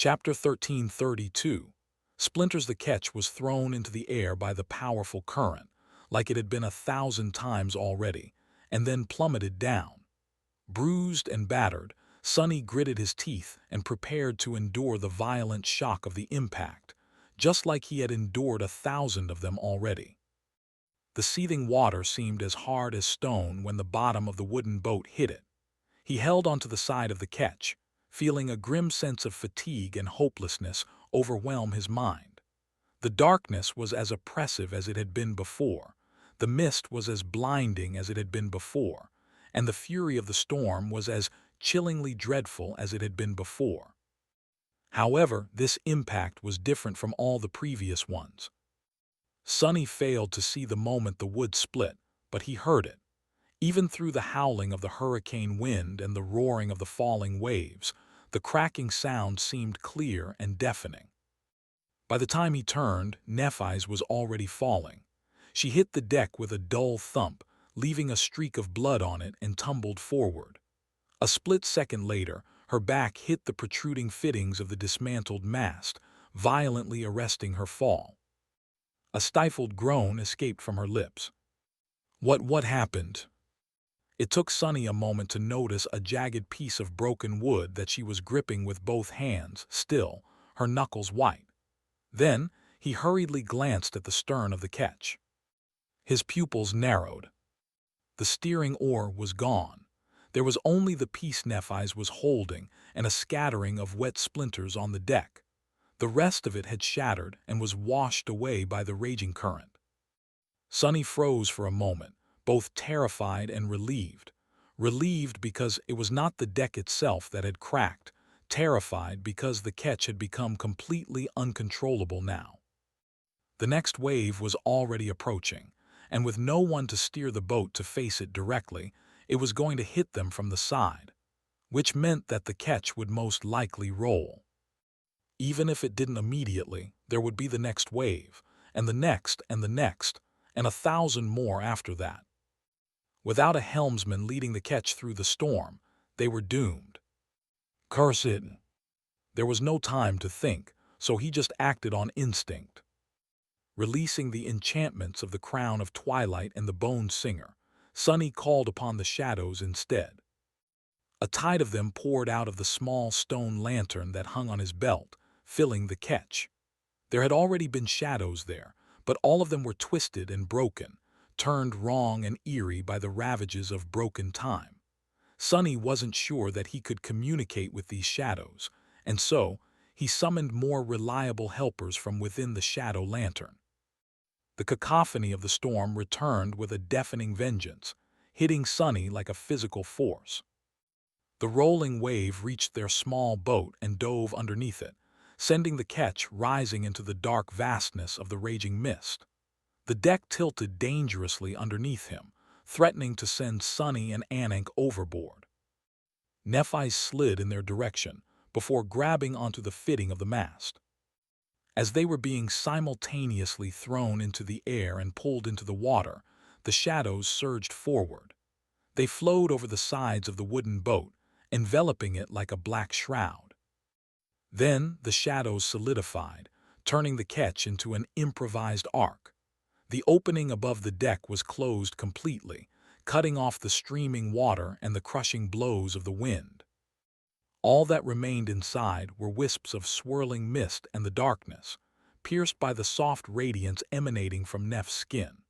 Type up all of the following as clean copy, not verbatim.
Chapter 1332. Splinters. The ketch was thrown into the air by the powerful current, like it had been 1,000 times already, and then plummeted down. Bruised and battered, Sonny gritted his teeth and prepared to endure the violent shock of the impact, just like he had endured 1,000 of them already. The seething water seemed as hard as stone when the bottom of the wooden boat hit it. He held onto the side of the ketch, feeling a grim sense of fatigue and hopelessness overwhelm his mind. The darkness was as oppressive as it had been before, the mist was as blinding as it had been before, and the fury of the storm was as chillingly dreadful as it had been before. However, this impact was different from all the previous ones. Sonny failed to see the moment the wood split, but he heard it. Even through the howling of the hurricane wind and the roaring of the falling waves, the cracking sound seemed clear and deafening. By the time he turned, Nephi's was already falling. She hit the deck with a dull thump, leaving a streak of blood on it, and tumbled forward. A split second later, her back hit the protruding fittings of the dismantled mast, violently arresting her fall. A stifled groan escaped from her lips. What happened? It took Sonny a moment to notice a jagged piece of broken wood that she was gripping with both hands, still, her knuckles white. Then, he hurriedly glanced at the stern of the ketch. His pupils narrowed. The steering oar was gone. There was only the piece Nephi's was holding and a scattering of wet splinters on the deck. The rest of it had shattered and was washed away by the raging current. Sonny froze for a moment, both terrified and relieved. Relieved because it was not the deck itself that had cracked, terrified because the ketch had become completely uncontrollable now. The next wave was already approaching, and with no one to steer the boat to face it directly, it was going to hit them from the side, which meant that the ketch would most likely roll. Even if it didn't immediately, there would be the next wave, and the next, and the next, and 1,000 more after that. Without a helmsman leading the ketch through the storm, they were doomed. Curse it! There was no time to think, so he just acted on instinct. Releasing the enchantments of the Crown of Twilight and the Bone Singer, Sonny called upon the shadows instead. A tide of them poured out of the small stone lantern that hung on his belt, filling the ketch. There had already been shadows there, but all of them were twisted and broken, turned wrong and eerie by the ravages of broken time. Sonny wasn't sure that he could communicate with these shadows, and so he summoned more reliable helpers from within the shadow lantern. The cacophony of the storm returned with a deafening vengeance, hitting Sonny like a physical force. The rolling wave reached their small boat and dove underneath it, sending the ketch rising into the dark vastness of the raging mist. The deck tilted dangerously underneath him, threatening to send Sonny and Anik overboard. Nephi slid in their direction before grabbing onto the fitting of the mast. As they were being simultaneously thrown into the air and pulled into the water, the shadows surged forward. They flowed over the sides of the wooden boat, enveloping it like a black shroud. Then the shadows solidified, turning the ketch into an improvised arc. The opening above the deck was closed completely, cutting off the streaming water and the crushing blows of the wind. All that remained inside were wisps of swirling mist and the darkness, pierced by the soft radiance emanating from Neph's skin.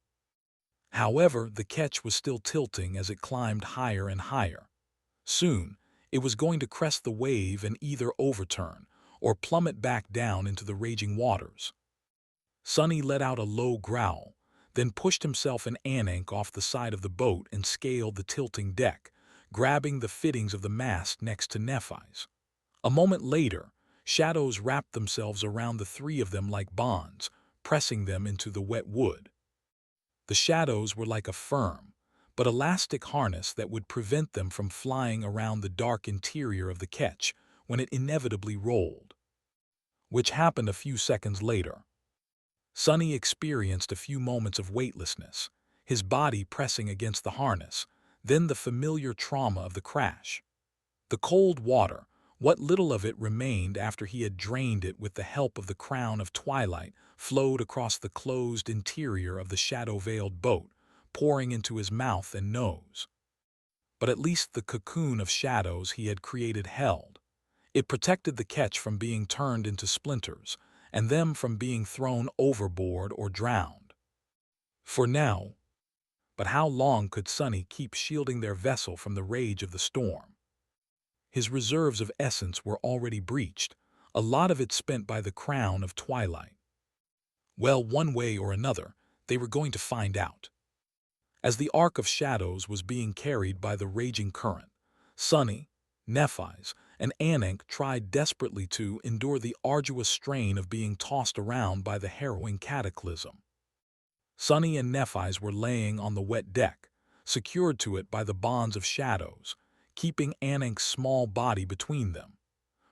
However, the ketch was still tilting as it climbed higher and higher. Soon, it was going to crest the wave and either overturn or plummet back down into the raging waters. Sonny let out a low growl, then pushed himself and Anik off the side of the boat and scaled the tilting deck, grabbing the fittings of the mast next to Nephi's. A moment later, shadows wrapped themselves around the three of them like bonds, pressing them into the wet wood. The shadows were like a firm, but elastic harness that would prevent them from flying around the dark interior of the ketch when it inevitably rolled. Which happened a few seconds later. Sonny experienced a few moments of weightlessness, his body pressing against the harness, then the familiar trauma of the crash. The cold water, What little of it remained after he had drained it with the help of the crown of twilight flowed across the closed interior of the shadow-veiled boat, pouring into his mouth and nose. But at least the cocoon of shadows he had created held. It protected the ketch from being turned into splinters, and them from being thrown overboard or drowned. For now, but how long could Sunny keep shielding their vessel from the rage of the storm? His reserves of essence were already breached, a lot of it spent by the crown of twilight. Well, one way or another, they were going to find out. As the arc of shadows was being carried by the raging current, Sunny, Nephi's, and Anik tried desperately to endure the arduous strain of being tossed around by the harrowing cataclysm. Sunny and Nephi's were laying on the wet deck, secured to it by the bonds of shadows, keeping Anik's small body between them.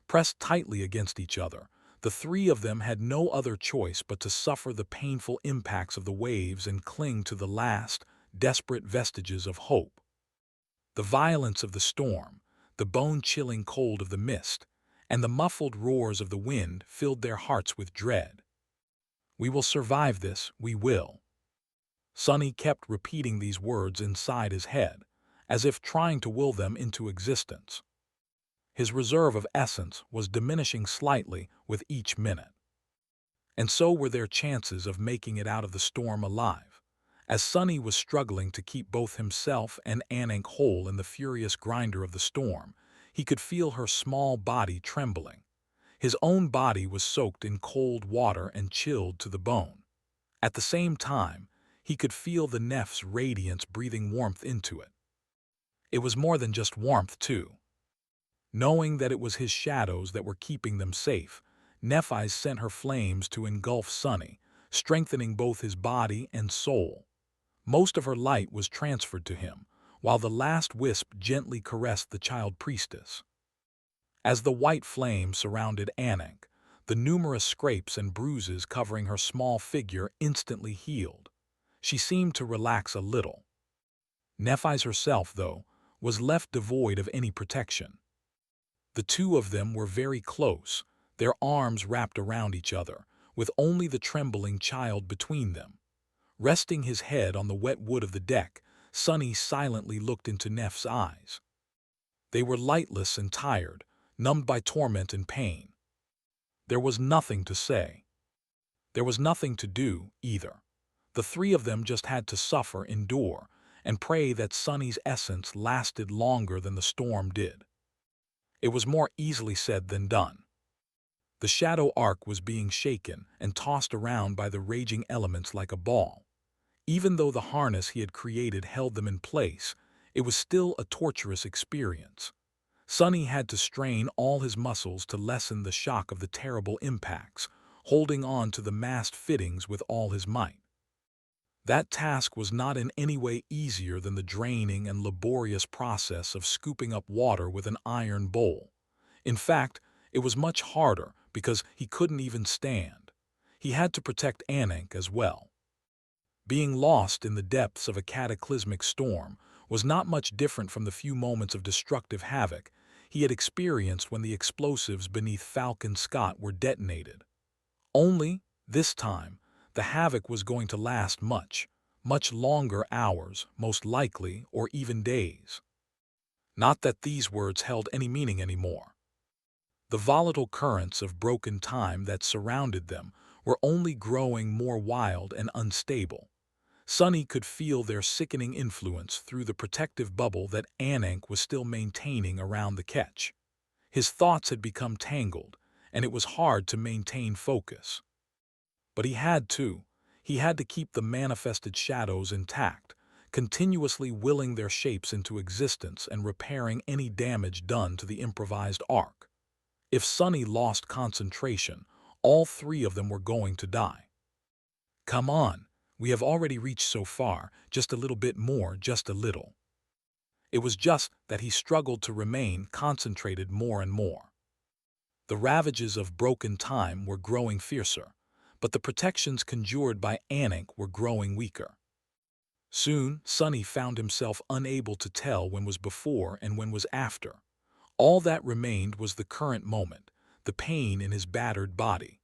Pressed tightly against each other, the three of them had no other choice but to suffer the painful impacts of the waves and cling to the last, desperate vestiges of hope. The violence of the storm, the bone-chilling cold of the mist, and the muffled roars of the wind filled their hearts with dread. "We will survive this, we will." Sunny kept repeating these words inside his head, as if trying to will them into existence. His reserve of essence was diminishing slightly with each minute. And so were their chances of making it out of the storm alive, as Sunny was struggling to keep both himself and Anik whole in the furious grinder of the storm. He could feel her small body trembling. His own body was soaked in cold water and chilled to the bone. At the same time, he could feel the Neph's radiance breathing warmth into it. It was more than just warmth, too. Knowing that it was his shadows that were keeping them safe, Nephi's sent her flames to engulf Sunny, strengthening both his body and soul. Most of her light was transferred to him, while the last wisp gently caressed the child priestess. As the white flame surrounded Anik, the numerous scrapes and bruises covering her small figure instantly healed. She seemed to relax a little. Nephi's herself, though, was left devoid of any protection. The two of them were very close, their arms wrapped around each other, with only the trembling child between them. Resting his head on the wet wood of the deck, Sunny silently looked into Neph's eyes. They were lightless and tired, numbed by torment and pain. There was nothing to say. There was nothing to do, either. The three of them just had to suffer, endure, and pray that Sunny's essence lasted longer than the storm did. It was more easily said than done. The shadow arc was being shaken and tossed around by the raging elements like a ball. Even though the harness he had created held them in place, it was still a torturous experience. Sunny had to strain all his muscles to lessen the shock of the terrible impacts, holding on to the mast fittings with all his might. That task was not in any way easier than the draining and laborious process of scooping up water with an iron bowl. In fact, it was much harder because he couldn't even stand. He had to protect Anik as well. Being lost in the depths of a cataclysmic storm was not much different from the few moments of destructive havoc he had experienced when the explosives beneath Falcon Scott were detonated. Only, this time, the havoc was going to last much longer hours, most likely, or even days. Not that these words held any meaning anymore. The volatile currents of broken time that surrounded them were only growing more wild and unstable. Sunny could feel their sickening influence through the protective bubble that Anik was still maintaining around the ketch. His thoughts had become tangled, and it was hard to maintain focus. But he had to keep the manifested shadows intact, continuously willing their shapes into existence and repairing any damage done to the improvised arc. If Sunny lost concentration, all three of them were going to die. "Come on, we have already reached so far, just a little bit more, just a little." It was just that he struggled to remain concentrated more and more. The ravages of broken time were growing fiercer, but the protections conjured by Anik were growing weaker. Soon, Sunny found himself unable to tell when was before and when was after. All that remained was the current moment, the pain in his battered body,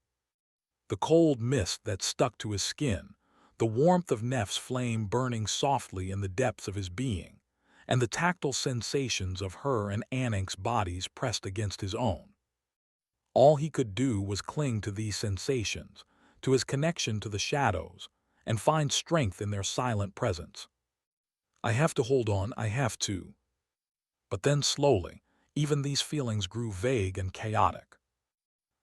the cold mist that stuck to his skin, the warmth of Nef's flame burning softly in the depths of his being, and the tactile sensations of her and Anank's bodies pressed against his own. All he could do was cling to these sensations, to his connection to the shadows, and find strength in their silent presence. I have to hold on, I have to. But then slowly, even these feelings grew vague and chaotic.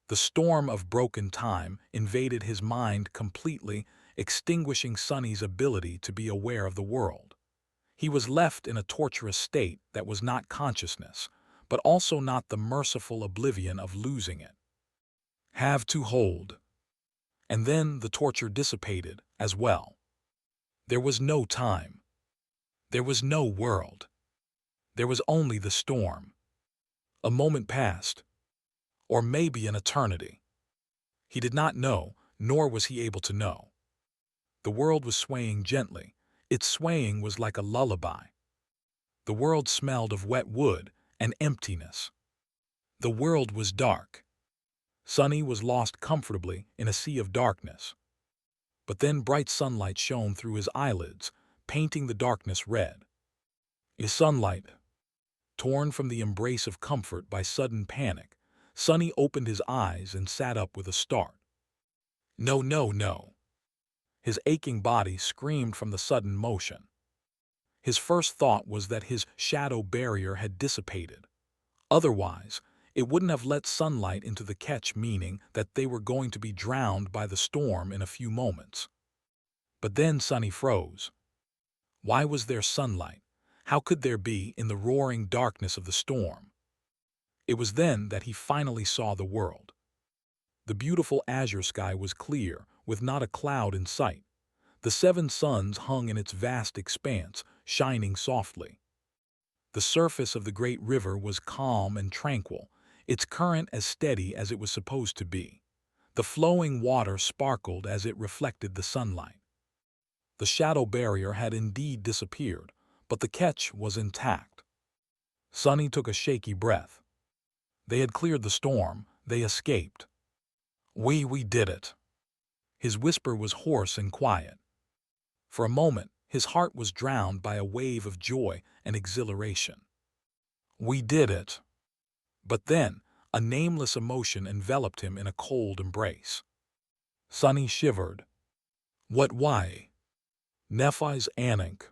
The storm of broken time invaded his mind completely, extinguishing Sonny's ability to be aware of the world. He was left in a torturous state that was not consciousness, but also not the merciful oblivion of losing it. Have to hold. And then the torture dissipated as well. There was no time. There was no world. There was only the storm. A moment passed, or maybe an eternity. He did not know, nor was he able to know. The world was swaying gently. Its swaying was like a lullaby. The world smelled of wet wood and emptiness. The world was dark. Sonny was lost comfortably in a sea of darkness. But then bright sunlight shone through his eyelids, painting the darkness red. His sunlight. Torn from the embrace of comfort by sudden panic, Sonny opened his eyes and sat up with a start. No, no, no. His aching body screamed from the sudden motion. His first thought was that his shadow barrier had dissipated. Otherwise, it wouldn't have let sunlight into the catch, meaning that they were going to be drowned by the storm in a few moments. But then Sonny froze. Why was there sunlight? How could there be in the roaring darkness of the storm? It was then that he finally saw the world. The beautiful azure sky was clear, with not a cloud in sight. The 7 suns hung in its vast expanse, shining softly. The surface of the great river was calm and tranquil, its current as steady as it was supposed to be. The flowing water sparkled as it reflected the sunlight. The shadow barrier had indeed disappeared, but the catch was intact. Sonny took a shaky breath. They had cleared the storm. They escaped. We did it. His whisper was hoarse and quiet. For a moment, his heart was drowned by a wave of joy and exhilaration. We did it. But then, a nameless emotion enveloped him in a cold embrace. Sonny shivered. What, why? Nephi's Anank.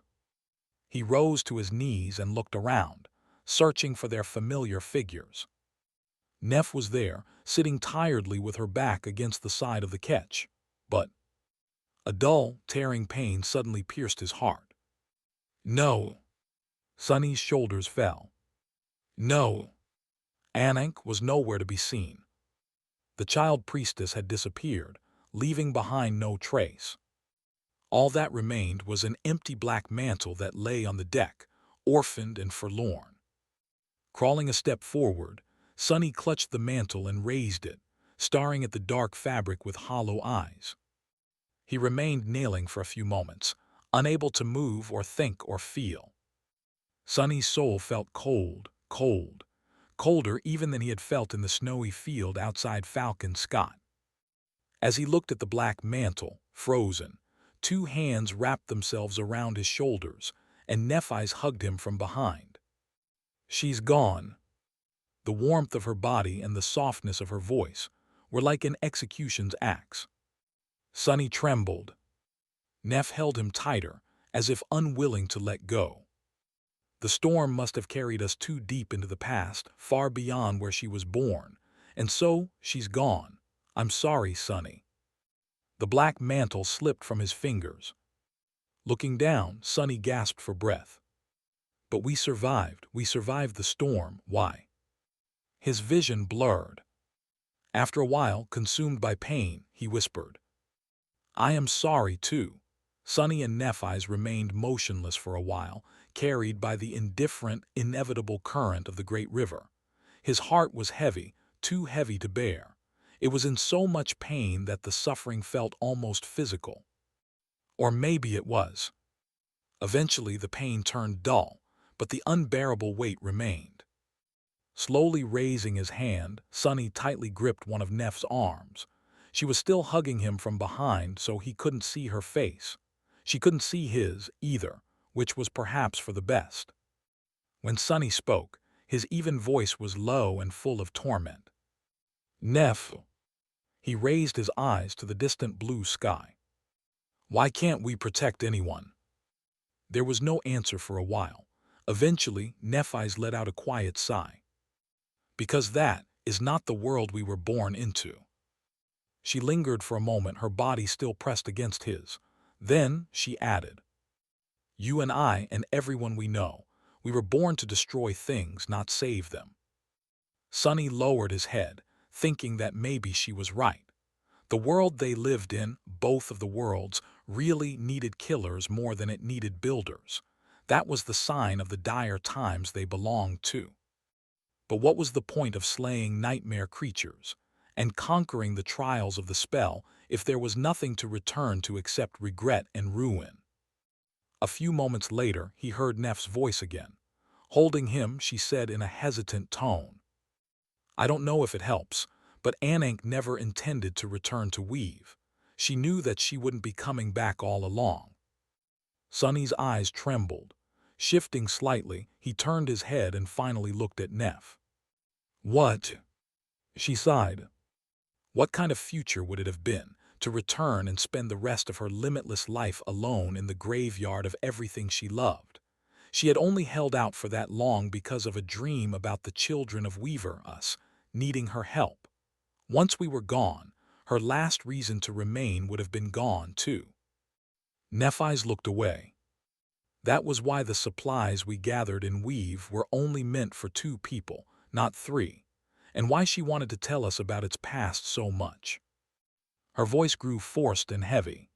He rose to his knees and looked around, searching for their familiar figures. Nef was there, sitting tiredly with her back against the side of the catch, but a dull, tearing pain suddenly pierced his heart. No. Sonny's shoulders fell. No. Anank was nowhere to be seen. The child priestess had disappeared, leaving behind no trace. All that remained was an empty black mantle that lay on the deck, orphaned and forlorn. Crawling a step forward, Sonny clutched the mantle and raised it, staring at the dark fabric with hollow eyes. He remained kneeling for a few moments, unable to move or think or feel. Sonny's soul felt cold, cold, colder even than he had felt in the snowy field outside Falcon Scott. As he looked at the black mantle, frozen, 2 hands wrapped themselves around his shoulders, and Nephi's hugged him from behind. She's gone. The warmth of her body and the softness of her voice were like an execution's axe. Sonny trembled. Nef held him tighter, as if unwilling to let go. The storm must have carried us too deep into the past, far beyond where she was born, and so she's gone. I'm sorry, Sonny. The black mantle slipped from his fingers. Looking down, Sonny gasped for breath. But we survived the storm, why? His vision blurred. After a while, consumed by pain, he whispered, I am sorry, too. Sonny and Nephi's remained motionless for a while, carried by the indifferent, inevitable current of the great river. His heart was heavy, too heavy to bear. It was in so much pain that the suffering felt almost physical. Or maybe it was. Eventually the pain turned dull, but the unbearable weight remained. Slowly raising his hand, Sonny tightly gripped one of Neff's arms. She was still hugging him from behind, so he couldn't see her face. She couldn't see his, either, which was perhaps for the best. When Sonny spoke, his even voice was low and full of torment. Neff. He raised his eyes to the distant blue sky. Why can't we protect anyone? There was no answer for a while. Eventually, Nephis let out a quiet sigh. Because that is not the world we were born into. She lingered for a moment, her body still pressed against his. Then she added, You and I and everyone we know, we were born to destroy things, not save them. Sonny lowered his head, thinking that maybe she was right. The world they lived in, both of the worlds, really needed killers more than it needed builders. That was the sign of the dire times they belonged to. But what was the point of slaying nightmare creatures and conquering the trials of the spell if there was nothing to return to except regret and ruin? A few moments later, he heard Neff's voice again. Holding him, she said in a hesitant tone, I don't know if it helps, but Anank never intended to return to Weave. She knew that she wouldn't be coming back all along. Sonny's eyes trembled. Shifting slightly, he turned his head and finally looked at Neff. What? She sighed. What kind of future would it have been to return and spend the rest of her limitless life alone in the graveyard of everything she loved? She had only held out for that long because of a dream about the children of Weaver, us, needing her help. Once we were gone, her last reason to remain would have been gone too. Nephis looked away. That was why the supplies we gathered in Weave were only meant for 2 people, not 3, and why she wanted to tell us about its past so much. Her voice grew forced and heavy.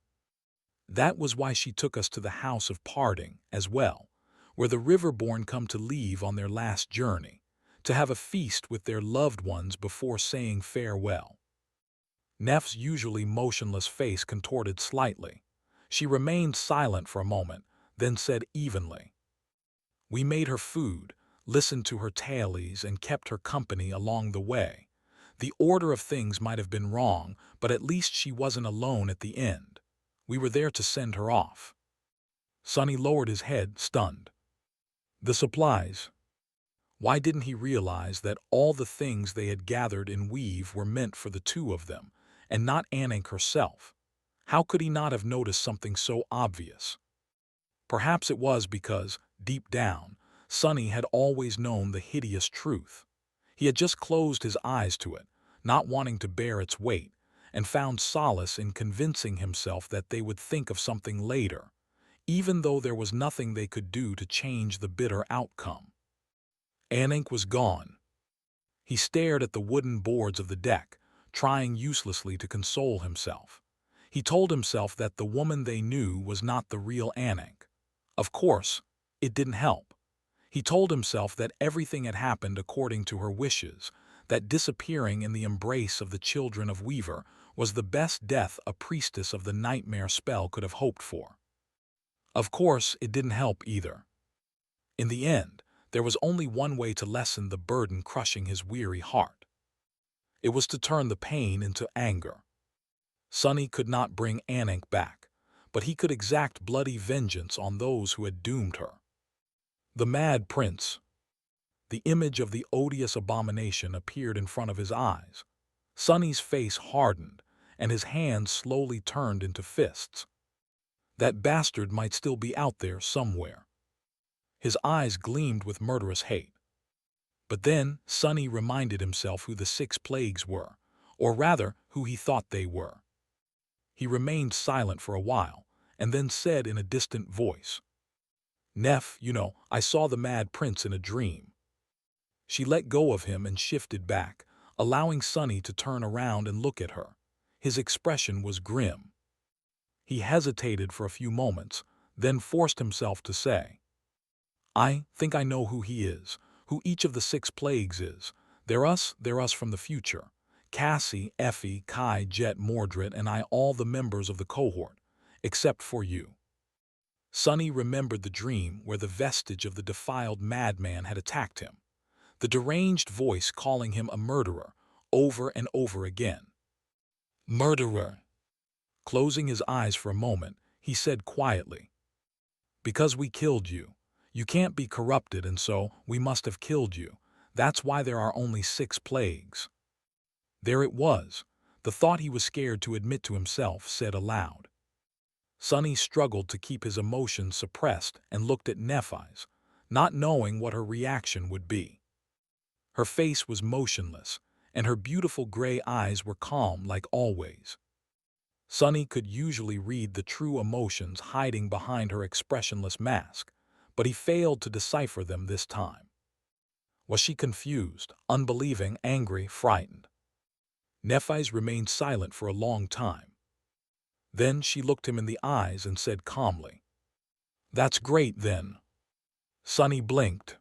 That was why she took us to the House of Parting as well, where the Riverborn come to leave on their last journey, to have a feast with their loved ones before saying farewell. Neff's usually motionless face contorted slightly. She remained silent for a moment, then said evenly, We made her food, listened to her tales, and kept her company along the way. The order of things might have been wrong, but at least she wasn't alone at the end. We were there to send her off. Sonny lowered his head, stunned. The supplies. Why didn't he realize that all the things they had gathered in Weave were meant for the 2 of them, and not Anank herself? How could he not have noticed something so obvious? Perhaps it was because, deep down, Sonny had always known the hideous truth. He had just closed his eyes to it, not wanting to bear its weight, and found solace in convincing himself that they would think of something later, even though there was nothing they could do to change the bitter outcome. Anank was gone. He stared at the wooden boards of the deck, trying uselessly to console himself. He told himself that the woman they knew was not the real Anank. Of course, it didn't help. He told himself that everything had happened according to her wishes, that disappearing in the embrace of the children of Weaver was the best death a priestess of the nightmare spell could have hoped for. Of course, it didn't help either. In the end, there was only one way to lessen the burden crushing his weary heart. It was to turn the pain into anger. Sonny could not bring Anank back, but he could exact bloody vengeance on those who had doomed her. The Mad Prince. The image of the odious abomination appeared in front of his eyes. Sonny's face hardened, and his hands slowly turned into fists. That bastard might still be out there somewhere. His eyes gleamed with murderous hate. But then Sonny reminded himself who the 6 plagues were, or rather, who he thought they were. He remained silent for a while, and then said in a distant voice, Neff, I saw the Mad Prince in a dream. She let go of him and shifted back, allowing Sonny to turn around and look at her. His expression was grim. He hesitated for a few moments, then forced himself to say, I think I know who he is, who each of the 6 plagues is. They're us from the future. Cassie, Effie, Kai, Jet, Mordred, and I, all the members of the cohort, except for you. Sonny remembered the dream where the vestige of the defiled madman had attacked him. the deranged voice calling him a murderer over and over again. "Murderer." Closing his eyes for a moment, he said quietly, "Because we killed you. You can't be corrupted, and so we must have killed you. That's why there are only 6 plagues." There it was, the thought he was scared to admit to himself, said aloud. Sonny struggled to keep his emotions suppressed and looked at Nephi's, not knowing what her reaction would be. Her face was motionless, and her beautiful gray eyes were calm like always. Sonny could usually read the true emotions hiding behind her expressionless mask, but he failed to decipher them this time. Was she confused, unbelieving, angry, frightened? Nephi's remained silent for a long time. Then she looked him in the eyes and said calmly, "That's great, then." Sonny blinked.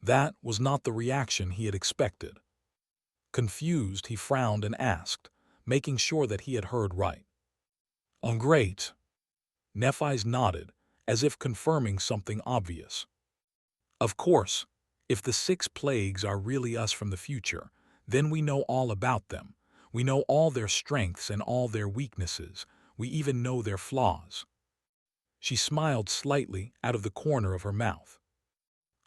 That was not the reaction he had expected. Confused, he frowned and asked, making sure that he had heard right. "Oh, great." Nephi's nodded, as if confirming something obvious. "Of course, if the 6 plagues are really us from the future, then we know all about them. We know all their strengths and all their weaknesses. We even know their flaws." She smiled slightly out of the corner of her mouth.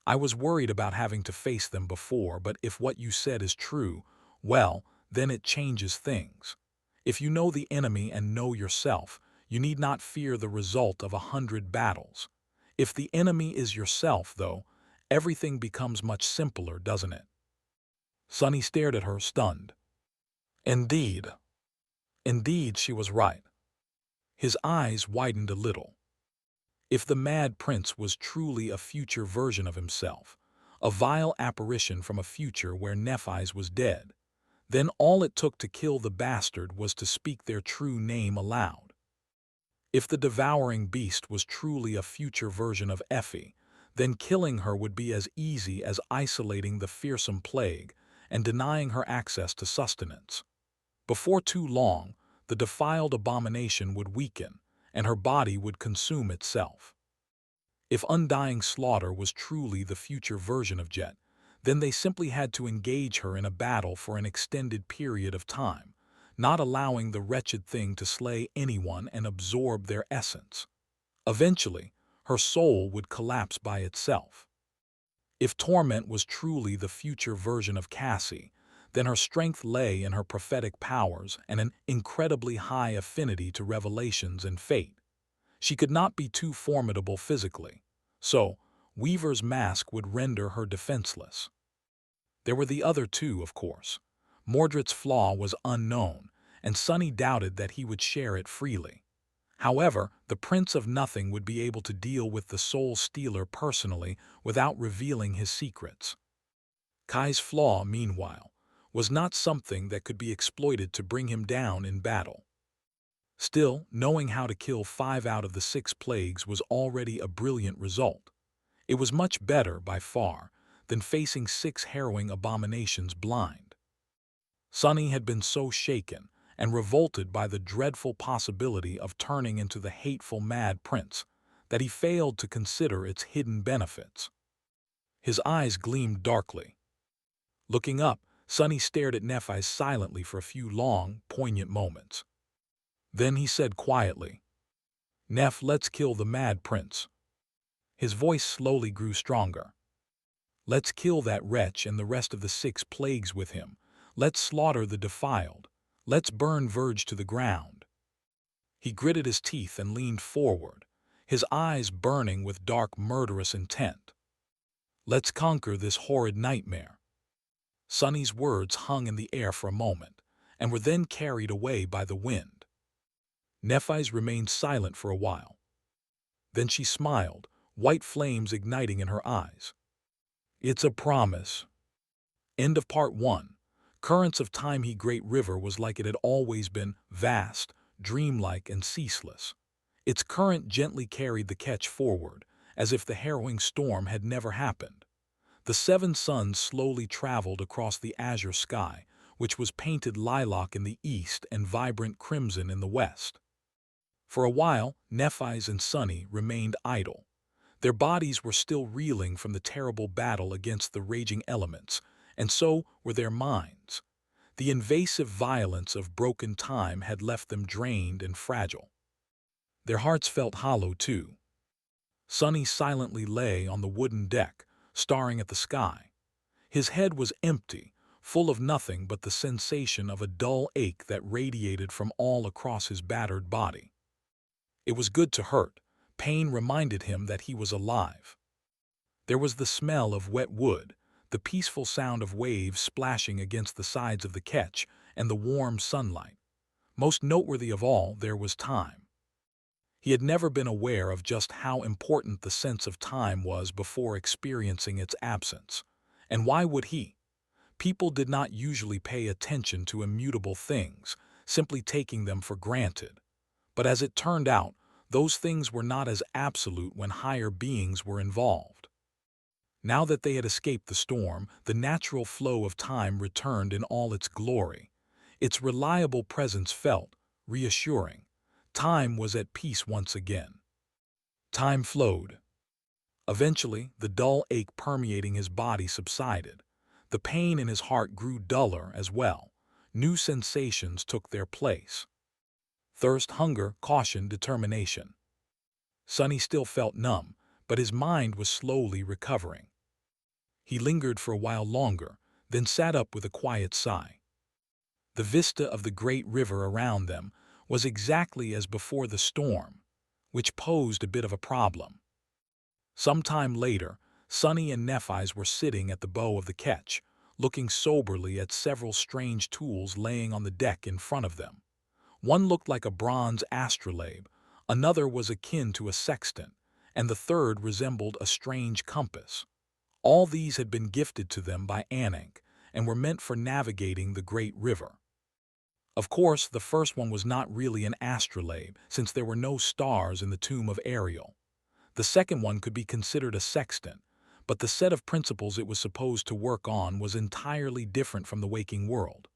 "I was worried about having to face them before, but if what you said is true, well, then it changes things. If you know the enemy and know yourself, you need not fear the result of 100 battles. If the enemy is yourself, though, everything becomes much simpler, doesn't it?" Sonny stared at her, stunned. Indeed. Indeed, she was right. His eyes widened a little. If the Mad Prince was truly a future version of himself, a vile apparition from a future where Nephi's was dead, then all it took to kill the bastard was to speak their true name aloud. If the devouring beast was truly a future version of Effie, then killing her would be as easy as isolating the fearsome plague and denying her access to sustenance. Before too long, the defiled abomination would weaken, and her body would consume itself. If undying slaughter was truly the future version of Jet, then they simply had to engage her in a battle for an extended period of time, not allowing the wretched thing to slay anyone and absorb their essence. Eventually, her soul would collapse by itself. If Torment was truly the future version of Cassie, then her strength lay in her prophetic powers and an incredibly high affinity to revelations and fate. She could not be too formidable physically, so Weaver's mask would render her defenseless. There were the other 2, of course. Mordred's flaw was unknown, and Sonny doubted that he would share it freely. However, the Prince of Nothing would be able to deal with the Soul Stealer personally without revealing his secrets. Kai's flaw, meanwhile, was not something that could be exploited to bring him down in battle. Still, knowing how to kill 5 out of the 6 plagues was already a brilliant result. It was much better, by far, than facing 6 harrowing abominations blind. Sonny had been so shaken and revolted by the dreadful possibility of turning into the hateful Mad Prince that he failed to consider its hidden benefits. His eyes gleamed darkly. Looking up, Sonny stared at Nephi silently for a few long, poignant moments. Then he said quietly, "Neph, let's kill the Mad Prince." His voice slowly grew stronger. "Let's kill that wretch and the rest of the 6 plagues with him. Let's slaughter the defiled. Let's burn Verge to the ground." He gritted his teeth and leaned forward, his eyes burning with dark, murderous intent. "Let's conquer this horrid nightmare." Sonny's words hung in the air for a moment, and were then carried away by the wind. Nephi's remained silent for a while. Then she smiled, white flames igniting in her eyes. "It's a promise." End of Part 1. Currents of Time. He Great River was like it had always been, vast, dreamlike, and ceaseless. Its current gently carried the ketch forward, as if the harrowing storm had never happened. The 7 suns slowly traveled across the azure sky, which was painted lilac in the east and vibrant crimson in the west. For a while, Nephi's and Sonny remained idle. Their bodies were still reeling from the terrible battle against the raging elements, and so were their minds. The invasive violence of broken time had left them drained and fragile. Their hearts felt hollow, too. Sonny silently lay on the wooden deck, staring at the sky. His head was empty, full of nothing but the sensation of a dull ache that radiated from all across his battered body. It was good to hurt. Pain reminded him that he was alive. There was the smell of wet wood, the peaceful sound of waves splashing against the sides of the ketch, and the warm sunlight. Most noteworthy of all, there was time. He had never been aware of just how important the sense of time was before experiencing its absence. And why would he? People did not usually pay attention to immutable things, simply taking them for granted. But as it turned out, those things were not as absolute when higher beings were involved. Now that they had escaped the storm, the natural flow of time returned in all its glory. Its reliable presence felt reassuring. Time was at peace once again. Time flowed. Eventually, the dull ache permeating his body subsided. The pain in his heart grew duller as well. New sensations took their place. Thirst, hunger, caution, determination. Sonny still felt numb, but his mind was slowly recovering. He lingered for a while longer, then sat up with a quiet sigh. The vista of the great river around them was exactly as before the storm, which posed a bit of a problem. Some time later, Sonny and Nephi's were sitting at the bow of the ketch, looking soberly at several strange tools laying on the deck in front of them. One looked like a bronze astrolabe, another was akin to a sextant, and the third resembled a strange compass. All these had been gifted to them by Anik and were meant for navigating the great river. Of course, the first one was not really an astrolabe, since there were no stars in the tomb of Ariel. The second one could be considered a sextant, but the set of principles it was supposed to work on was entirely different from the waking world.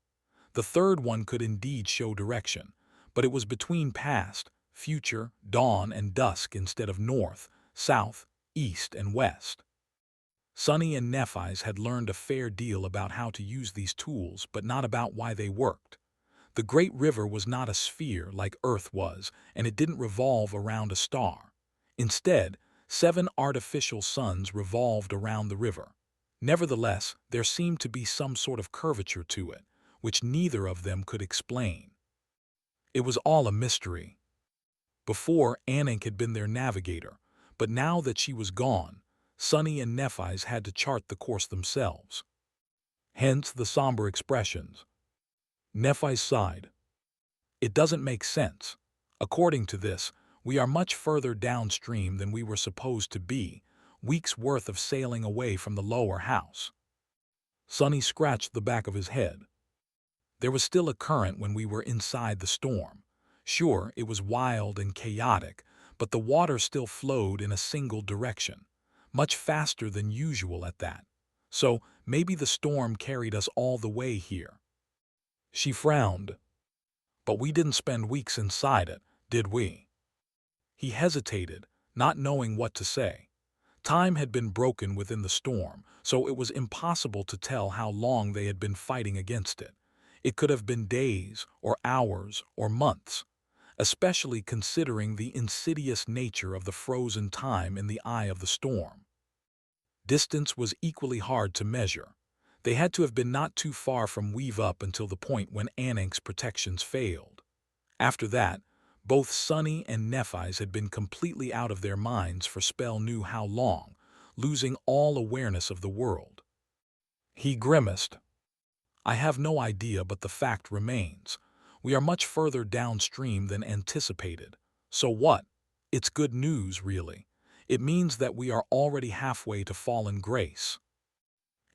The third one could indeed show direction, but it was between past, future, dawn, and dusk instead of north, south, east, and west. Sonny and Nephi's had learned a fair deal about how to use these tools, but not about why they worked. The great river was not a sphere like Earth was, and it didn't revolve around a star. Instead, 7 artificial suns revolved around the river. Nevertheless, there seemed to be some sort of curvature to it, which neither of them could explain. It was all a mystery. Before, Anik had been their navigator, but now that she was gone, Sonny and Nephi's had to chart the course themselves. Hence the somber expressions. Nephi sighed. It doesn't make sense. According to this, we are much further downstream than we were supposed to be, weeks' worth of sailing away from the lower house. Sonny scratched the back of his head. There was still a current when we were inside the storm. Sure, it was wild and chaotic, but the water still flowed in a single direction, much faster than usual at that. So maybe the storm carried us all the way here. She frowned. But we didn't spend weeks inside it, did we? He hesitated, not knowing what to say. Time had been broken within the storm, so it was impossible to tell how long they had been fighting against it. It could have been days, or hours, or months, especially considering the insidious nature of the frozen time in the eye of the storm. Distance was equally hard to measure. They had to have been not too far from Weave Up until the point when Anik's protections failed. After that, both Sonny and Nephi's had been completely out of their minds for spell knew how long, losing all awareness of the world. He grimaced. I have no idea, but the fact remains. We are much further downstream than anticipated. So what? It's good news, really. It means that we are already halfway to Fallen Grace.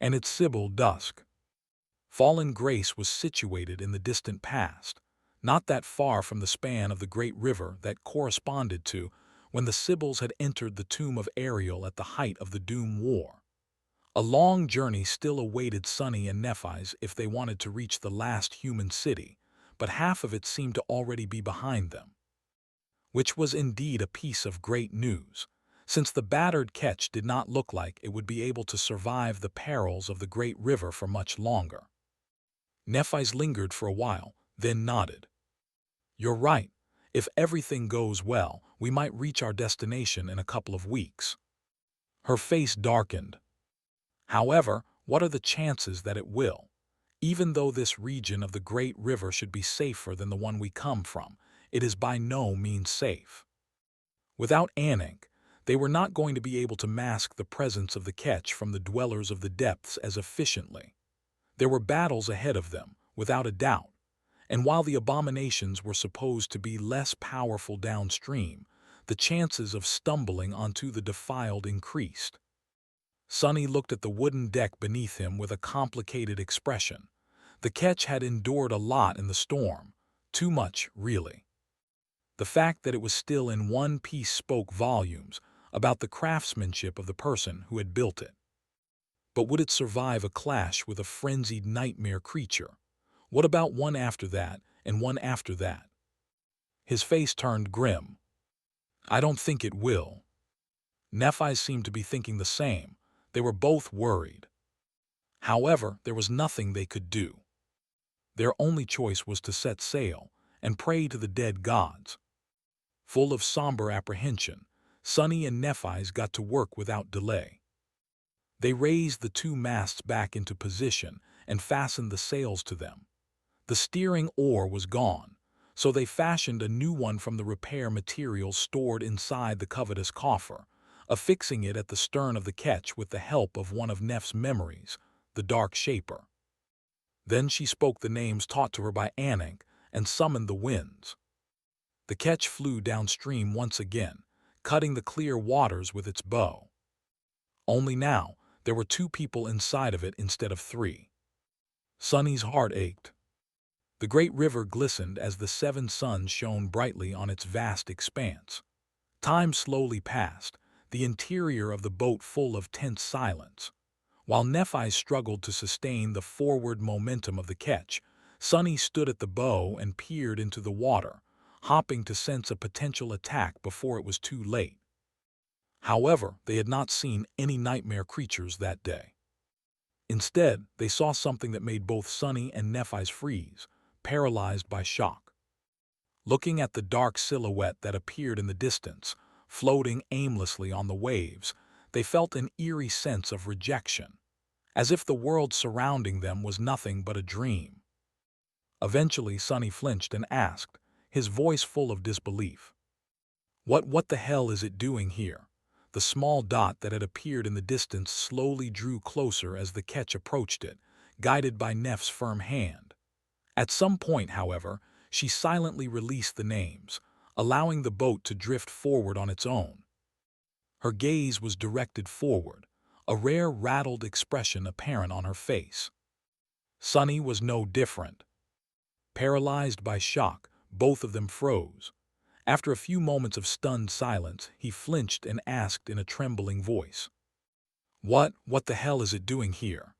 And it's Sibyl dusk. Fallen Grace was situated in the distant past, not that far from the span of the great river that corresponded to when the Sibyls had entered the tomb of Ariel at the height of the Doom War. A long journey still awaited Sonny and Nephi's if they wanted to reach the last human city, but half of it seemed to already be behind them. Which was indeed a piece of great news. since the battered ketch did not look like it would be able to survive the perils of the great river for much longer. Nephis lingered for a while, then nodded. "You're right. If everything goes well, we might reach our destination in a couple of weeks." Her face darkened. "However, what are the chances that it will? Even though this region of the great river should be safer than the one we come from, it is by no means safe." Without Anik, they were not going to be able to mask the presence of the ketch from the dwellers of the depths as efficiently. There were battles ahead of them, without a doubt, and while the abominations were supposed to be less powerful downstream, the chances of stumbling onto the defiled increased. Sonny looked at the wooden deck beneath him with a complicated expression. The ketch had endured a lot in the storm. Too much, really. The fact that it was still in one piece spoke volumes about the craftsmanship of the person who had built it. But would it survive a clash with a frenzied nightmare creature? What about one after that, and one after that? His face turned grim. "I don't think it will." Nephis seemed to be thinking the same. They were both worried. However, there was nothing they could do. Their only choice was to set sail and pray to the dead gods. Full of somber apprehension, Sonny and Nephis got to work without delay. They raised the two masts back into position and fastened the sails to them. The steering oar was gone, so they fashioned a new one from the repair materials stored inside the covetous coffer, affixing it at the stern of the ketch with the help of one of Neph's memories, the Dark Shaper. Then she spoke the names taught to her by Anik and summoned the winds. The ketch flew downstream once again, cutting the clear waters with its bow. Only now, there were 2 people inside of it instead of 3. Sonny's heart ached. The great river glistened as the 7 suns shone brightly on its vast expanse. Time slowly passed, the interior of the boat full of tense silence. While Nephis struggled to sustain the forward momentum of the ketch, Sonny stood at the bow and peered into the water, hoping to sense a potential attack before it was too late. However, they had not seen any nightmare creatures that day. Instead, they saw something that made both Sonny and Nephis freeze, paralyzed by shock. Looking at the dark silhouette that appeared in the distance, floating aimlessly on the waves, they felt an eerie sense of rejection, as if the world surrounding them was nothing but a dream. Eventually, Sonny flinched and asked, his voice full of disbelief, What the hell is it doing here?" The small dot that had appeared in the distance slowly drew closer as the ketch approached it, guided by Neph's firm hand. At some point, however, she silently released the names, allowing the boat to drift forward on its own. Her gaze was directed forward, a rare rattled expression apparent on her face. Sonny was no different. Paralyzed by shock, both of them froze. After a few moments of stunned silence, he flinched and asked in a trembling voice, What the hell is it doing here?"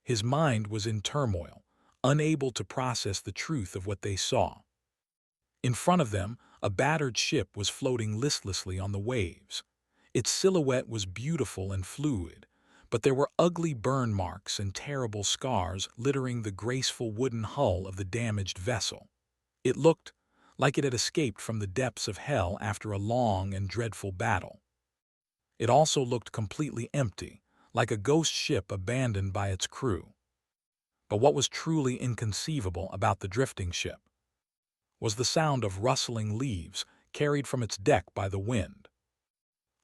His mind was in turmoil, unable to process the truth of what they saw. In front of them, a battered ship was floating listlessly on the waves. Its silhouette was beautiful and fluid, but there were ugly burn marks and terrible scars littering the graceful wooden hull of the damaged vessel. It looked like it had escaped from the depths of hell after a long and dreadful battle. It also looked completely empty, like a ghost ship abandoned by its crew. But what was truly inconceivable about the drifting ship was the sound of rustling leaves carried from its deck by the wind.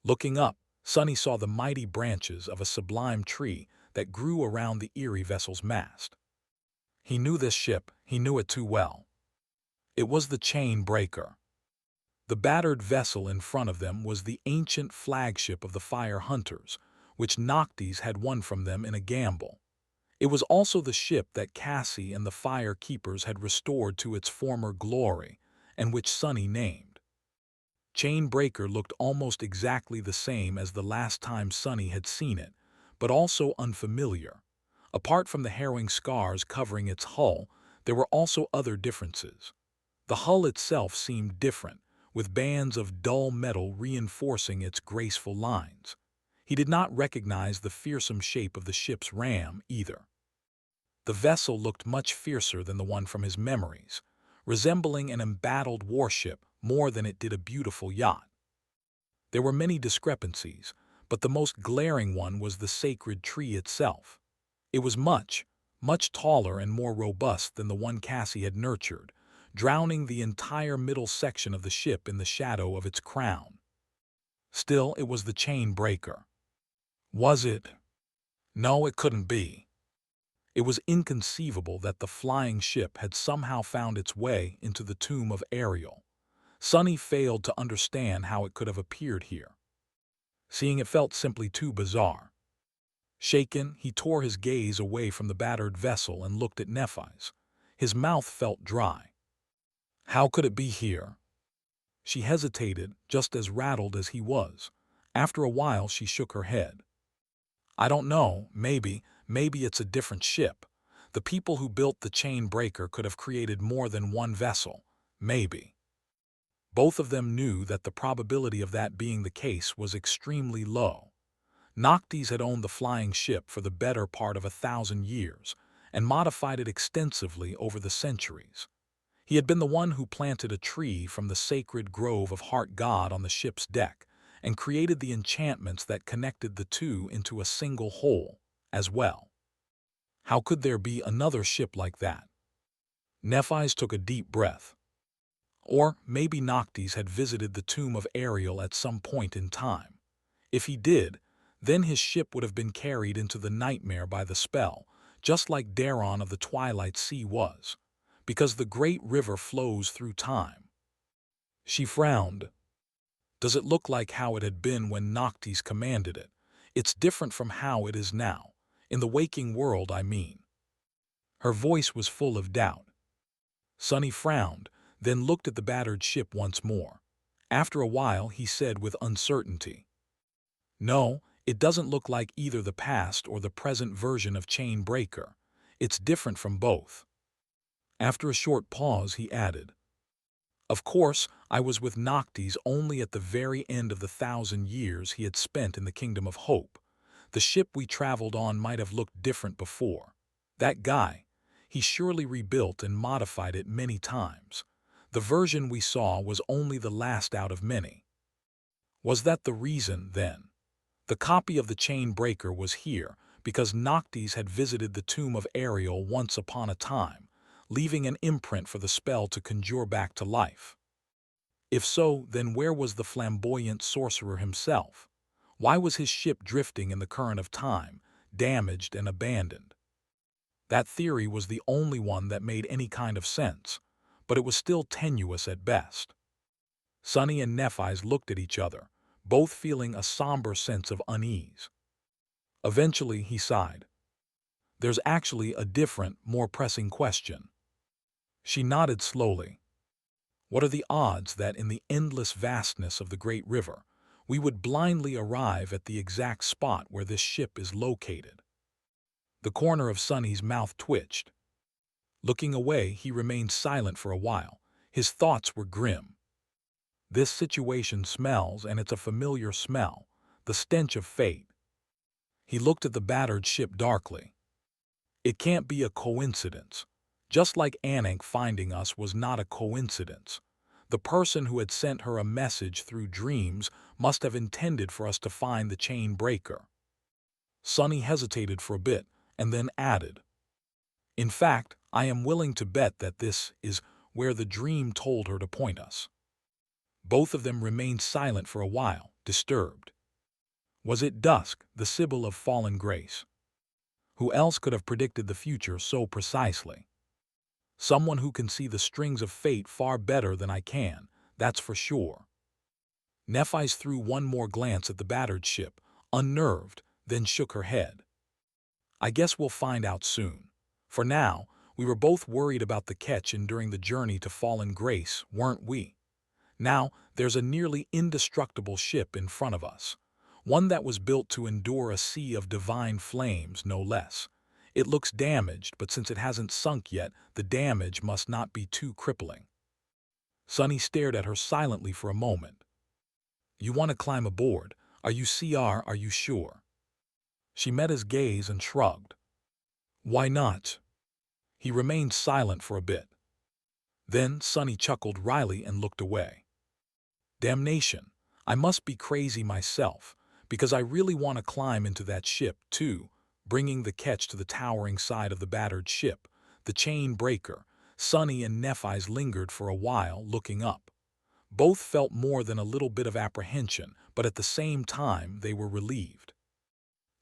Looking up, Sonny saw the mighty branches of a sublime tree that grew around the eerie vessel's mast. He knew this ship, he knew it too well. It was the Chain Breaker. The battered vessel in front of them was the ancient flagship of the Fire Hunters, which Noctis had won from them in a gamble. It was also the ship that Cassie and the Fire Keepers had restored to its former glory, and which Sonny named. Chain Breaker looked almost exactly the same as the last time Sonny had seen it, but also unfamiliar. Apart from the harrowing scars covering its hull, there were also other differences. The hull itself seemed different, with bands of dull metal reinforcing its graceful lines. He did not recognize the fearsome shape of the ship's ram either. The vessel looked much fiercer than the one from his memories, resembling an embattled warship more than it did a beautiful yacht. There were many discrepancies, but the most glaring one was the sacred tree itself. It was much taller and more robust than the one Cassie had nurtured, drowning the entire middle section of the ship in the shadow of its crown. Still, it was the chain breaker. Was it? No, it couldn't be. It was inconceivable that the flying ship had somehow found its way into the tomb of Ariel. Sonny failed to understand how it could have appeared here. Seeing it felt simply too bizarre. Shaken, he tore his gaze away from the battered vessel and looked at Nephi's. His mouth felt dry. How could it be here? She hesitated, just as rattled as he was. After a while, she shook her head. I don't know, maybe it's a different ship. The people who built the chain breaker could have created more than one vessel. Maybe. Both of them knew that the probability of that being the case was extremely low. Noctis had owned the flying ship for the better part of 1,000 years and modified it extensively over the centuries. He had been the one who planted a tree from the sacred grove of Heart God on the ship's deck and created the enchantments that connected the two into a single whole as well. How could there be another ship like that? Nephi's took a deep breath. Or maybe Noctis had visited the tomb of Ariel at some point in time. If he did, then his ship would have been carried into the nightmare by the spell, just like Daron of the Twilight Sea was, because the great river flows through time. She frowned. Does it look like how it had been when Noctis commanded it? It's different from how it is now. In the waking world, I mean. Her voice was full of doubt. Sonny frowned, then looked at the battered ship once more. After a while, he said with uncertainty, No, it doesn't look like either the past or the present version of Chain Breaker. It's different from both. After a short pause, he added, Of course, I was with Noctis only at the very end of the 1,000 years he had spent in the Kingdom of Hope. The ship we traveled on might have looked different before. That guy, he surely rebuilt and modified it many times. The version we saw was only the last out of many. Was that the reason, then? The copy of the Chain Breaker was here because Noctis had visited the tomb of Ariel once upon a time, leaving an imprint for the spell to conjure back to life. If so, then where was the flamboyant sorcerer himself? Why was his ship drifting in the current of time, damaged and abandoned? That theory was the only one that made any kind of sense, but it was still tenuous at best. Sonny and Nephi's looked at each other, both feeling a somber sense of unease. Eventually, he sighed. There's actually a different, more pressing question. She nodded slowly. What are the odds that in the endless vastness of the great river, we would blindly arrive at the exact spot where this ship is located? The corner of Sonny's mouth twitched. Looking away, he remained silent for a while. His thoughts were grim. This situation smells, and it's a familiar smell, the stench of fate. He looked at the battered ship darkly. It can't be a coincidence. Just like Anik finding us was not a coincidence. The person who had sent her a message through dreams must have intended for us to find the Chain Breaker. Sonny hesitated for a bit, and then added, In fact, I am willing to bet that this is where the dream told her to point us. Both of them remained silent for a while, disturbed. Was it Dusk, the Sibyl of fallen grace? Who else could have predicted the future so precisely? Someone who can see the strings of fate far better than I can, that's for sure. Nephi's threw one more glance at the battered ship, unnerved, then shook her head. I guess we'll find out soon. For now, we were both worried about the catch during the journey to fallen grace, weren't we? Now, there's a nearly indestructible ship in front of us. One that was built to endure a sea of divine flames, no less. It looks damaged, but since it hasn't sunk yet, the damage must not be too crippling. Sunny stared at her silently for a moment. "You want to climb aboard? Are you sure?" She met his gaze and shrugged. "Why not?" He remained silent for a bit. Then Sunny chuckled wryly and looked away. "Damnation, I must be crazy myself, because I really want to climb into that ship, too." Bringing the ketch to the towering side of the battered ship, the chain breaker, Sunny and Nephi's lingered for a while, looking up. Both felt more than a little bit of apprehension, but at the same time they were relieved.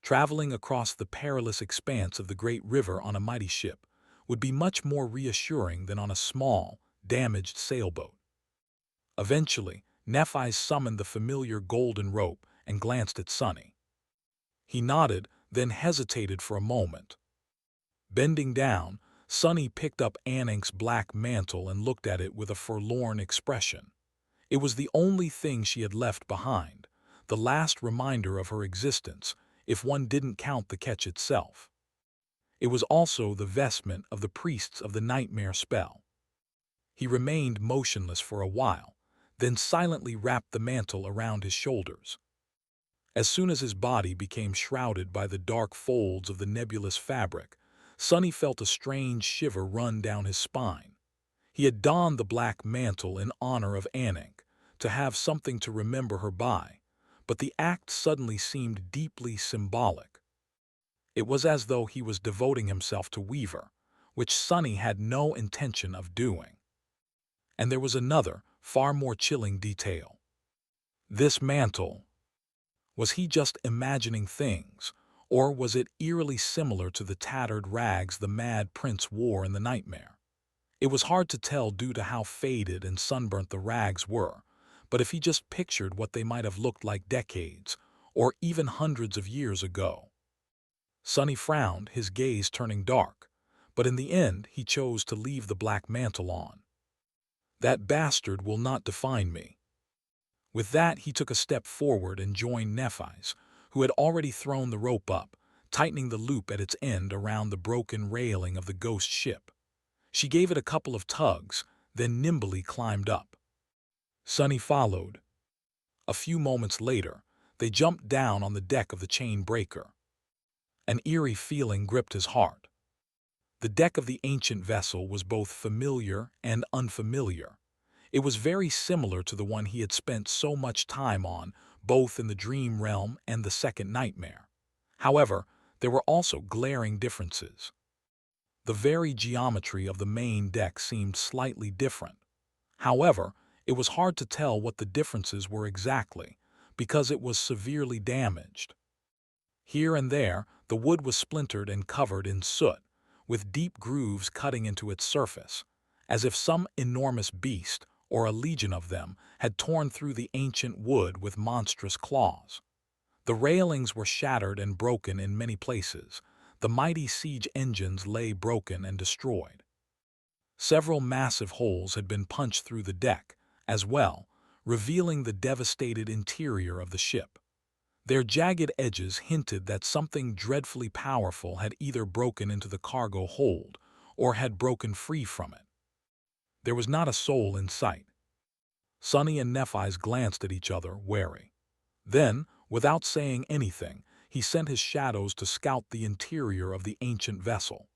Traveling across the perilous expanse of the great river on a mighty ship would be much more reassuring than on a small, damaged sailboat. Eventually, Nephi summoned the familiar golden rope and glanced at Sunny. He nodded, then hesitated for a moment. Bending down, Sunny picked up Anink's black mantle and looked at it with a forlorn expression. It was the only thing she had left behind, the last reminder of her existence, if one didn't count the ketch itself. It was also the vestment of the priests of the nightmare spell. He remained motionless for a while, then silently wrapped the mantle around his shoulders. As soon as his body became shrouded by the dark folds of the nebulous fabric, Sunny felt a strange shiver run down his spine. He had donned the black mantle in honor of Anink, to have something to remember her by, but the act suddenly seemed deeply symbolic. It was as though he was devoting himself to Weaver, which Sunny had no intention of doing. And there was another, far more chilling detail. This mantle. Was he just imagining things, or was it eerily similar to the tattered rags the Mad Prince wore in the nightmare? It was hard to tell due to how faded and sunburnt the rags were, but if he just pictured what they might have looked like decades, or even hundreds of years ago. Sunny frowned, his gaze turning dark, but in the end he chose to leave the black mantle on. "That bastard will not define me." With that, he took a step forward and joined Nephi's, who had already thrown the rope up, tightening the loop at its end around the broken railing of the ghost ship. She gave it a couple of tugs, then nimbly climbed up. Sunny followed. A few moments later, they jumped down on the deck of the chain breaker. An eerie feeling gripped his heart. The deck of the ancient vessel was both familiar and unfamiliar. It was very similar to the one he had spent so much time on, both in the dream realm and the second nightmare. However, there were also glaring differences. The very geometry of the main deck seemed slightly different. However, it was hard to tell what the differences were exactly, because it was severely damaged. Here and there, the wood was splintered and covered in soot, with deep grooves cutting into its surface, as if some enormous beast, or a legion of them, had torn through the ancient wood with monstrous claws. The railings were shattered and broken in many places. The mighty siege engines lay broken and destroyed. Several massive holes had been punched through the deck, as well, revealing the devastated interior of the ship. Their jagged edges hinted that something dreadfully powerful had either broken into the cargo hold or had broken free from it. There was not a soul in sight. Sunny and Nephi's glanced at each other, wary. Then, without saying anything, he sent his shadows to scout the interior of the ancient vessel.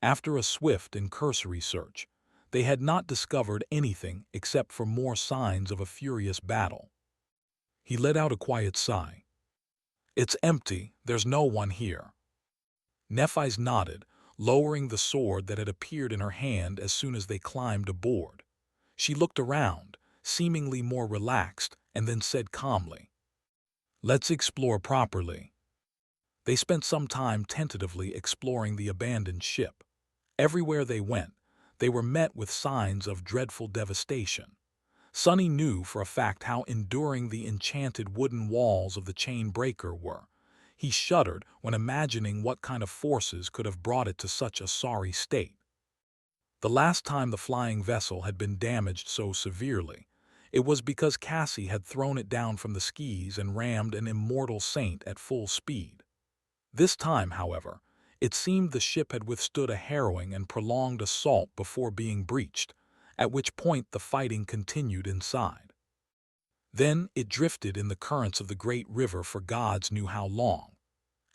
After a swift and cursory search, they had not discovered anything except for more signs of a furious battle. He let out a quiet sigh. "It's empty, there's no one here." Nephi's nodded, lowering the sword that had appeared in her hand as soon as they climbed aboard. She looked around, seemingly more relaxed, and then said calmly, "Let's explore properly." They spent some time tentatively exploring the abandoned ship. Everywhere they went, they were met with signs of dreadful devastation. Sunny knew for a fact how enduring the enchanted wooden walls of the chain breaker were. He shuddered when imagining what kind of forces could have brought it to such a sorry state. The last time the flying vessel had been damaged so severely, it was because Cassie had thrown it down from the skis and rammed an immortal saint at full speed. This time, however, it seemed the ship had withstood a harrowing and prolonged assault before being breached, at which point the fighting continued inside. Then it drifted in the currents of the great river for gods knew how long.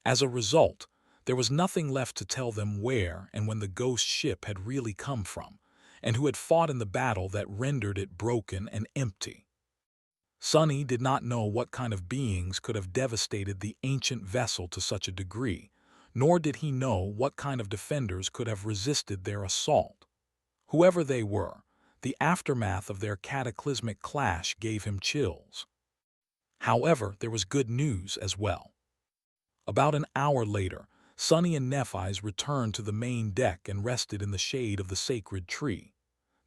As a result, there was nothing left to tell them where and when the ghost ship had really come from, and who had fought in the battle that rendered it broken and empty. Sunny did not know what kind of beings could have devastated the ancient vessel to such a degree, nor did he know what kind of defenders could have resisted their assault. Whoever they were, the aftermath of their cataclysmic clash gave him chills. However, there was good news as well. About an hour later, Sunny and Nephi's returned to the main deck and rested in the shade of the sacred tree.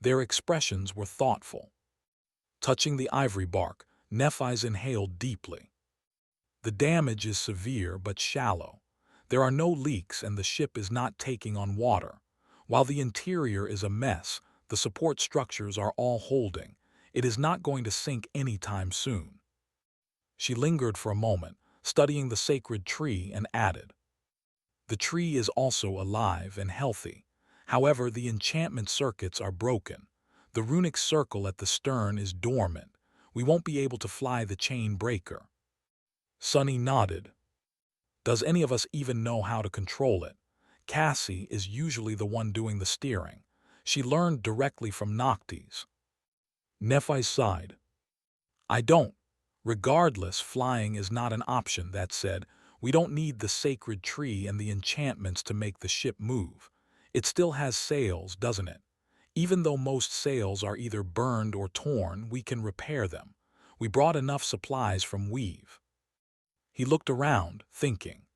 Their expressions were thoughtful. Touching the ivory bark, Nephi's inhaled deeply. The damage is severe but shallow. There are no leaks and the ship is not taking on water. While the interior is a mess, the support structures are all holding. It is not going to sink anytime soon. She lingered for a moment, studying the sacred tree, and added, "The tree is also alive and healthy. However, the enchantment circuits are broken. The runic circle at the stern is dormant. We won't be able to fly the chain breaker." Sunny nodded. "Does any of us even know how to control it? Cassie is usually the one doing the steering. She learned directly from Noctis." Nephi sighed. "I don't. Regardless, flying is not an option. That said, we don't need the sacred tree and the enchantments to make the ship move. It still has sails, doesn't it? Even though most sails are either burned or torn, we can repair them. We brought enough supplies from Weave." He looked around, thinking.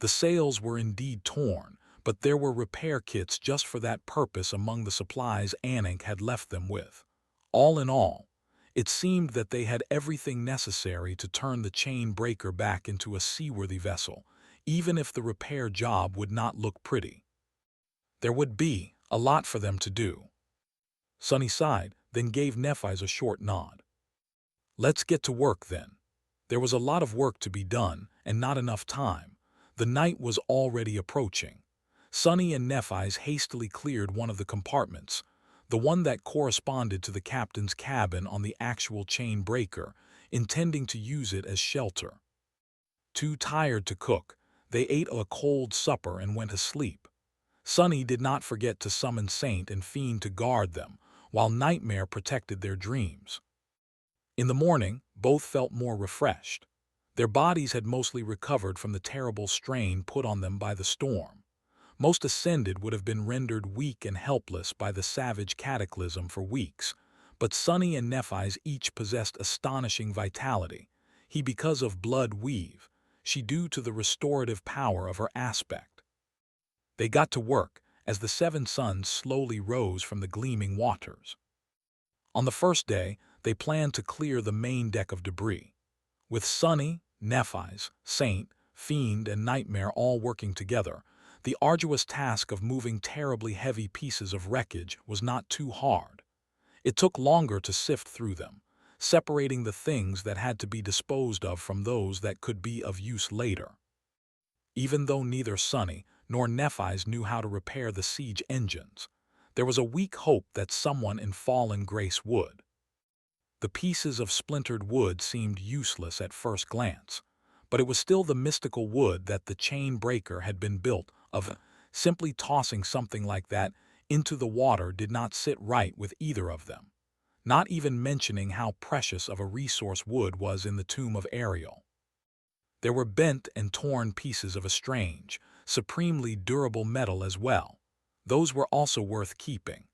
The sails were indeed torn, but there were repair kits just for that purpose among the supplies Anik had left them with. All in all, it seemed that they had everything necessary to turn the chain breaker back into a seaworthy vessel, even if the repair job would not look pretty. There would be a lot for them to do. Sunny sighed, then gave Nephi's a short nod. "Let's get to work then." There was a lot of work to be done, and not enough time. The night was already approaching. Sunny and Nephi's hastily cleared one of the compartments, the one that corresponded to the captain's cabin on the actual chain breaker, intending to use it as shelter. Too tired to cook, they ate a cold supper and went to sleep. Sunny did not forget to summon Saint and Fiend to guard them, while Nightmare protected their dreams. In the morning, both felt more refreshed. Their bodies had mostly recovered from the terrible strain put on them by the storm. Most Ascended would have been rendered weak and helpless by the savage cataclysm for weeks, but Sunny and Nephi's each possessed astonishing vitality. He because of blood Weave, she due to the restorative power of her aspect. They got to work as the seven suns slowly rose from the gleaming waters. On the first day, they planned to clear the main deck of debris. With Sunny, Nephi's, Saint, Fiend, and Nightmare all working together, the arduous task of moving terribly heavy pieces of wreckage was not too hard. It took longer to sift through them, separating the things that had to be disposed of from those that could be of use later. Even though neither Sunny nor Nephi's knew how to repair the siege engines, there was a weak hope that someone in Fallen Grace would. The pieces of splintered wood seemed useless at first glance, but it was still the mystical wood that the chain breaker had been built of. Simply tossing something like that into the water did not sit right with either of them, not even mentioning how precious of a resource wood was in the tomb of Ariel. There were bent and torn pieces of a strange, supremely durable metal as well. Those were also worth keeping.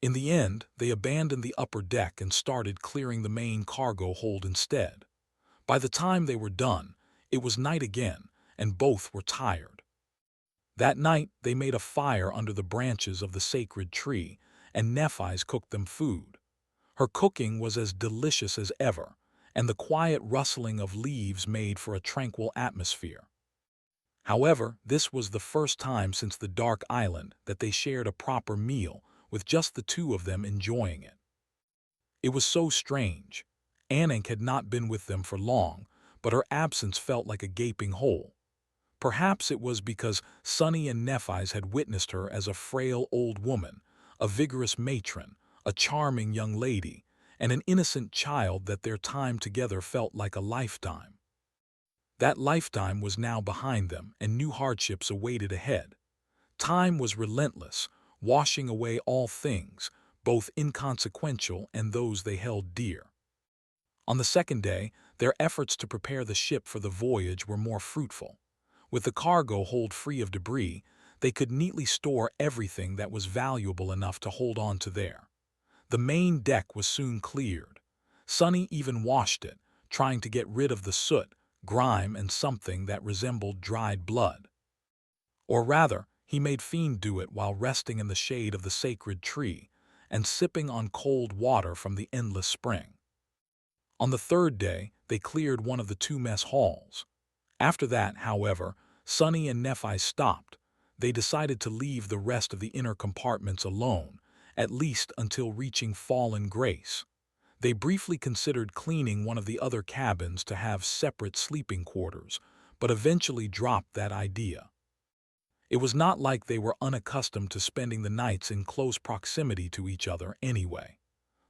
In the end, they abandoned the upper deck and started clearing the main cargo hold instead. By the time they were done, it was night again, and both were tired. That night, they made a fire under the branches of the sacred tree, and Nephi's cooked them food. Her cooking was as delicious as ever, and the quiet rustling of leaves made for a tranquil atmosphere. However, this was the first time since the Dark Island that they shared a proper meal, with just the two of them enjoying it. It was so strange. Anik had not been with them for long, but her absence felt like a gaping hole. Perhaps it was because Sunny and Nephi's had witnessed her as a frail old woman, a vigorous matron, a charming young lady, and an innocent child that their time together felt like a lifetime. That lifetime was now behind them, and new hardships awaited ahead. Time was relentless, washing away all things, both inconsequential and those they held dear. On the second day, their efforts to prepare the ship for the voyage were more fruitful. With the cargo hold free of debris, they could neatly store everything that was valuable enough to hold on to there. The main deck was soon cleared. Sonny even washed it, trying to get rid of the soot, grime, and something that resembled dried blood. Or rather, he made Fiend do it while resting in the shade of the sacred tree and sipping on cold water from the endless spring. On the third day, they cleared one of the two mess halls. After that, however, Sonny and Nephi stopped. They decided to leave the rest of the inner compartments alone, at least until reaching Fallen Grace. They briefly considered cleaning one of the other cabins to have separate sleeping quarters, but eventually dropped that idea. It was not like they were unaccustomed to spending the nights in close proximity to each other anyway.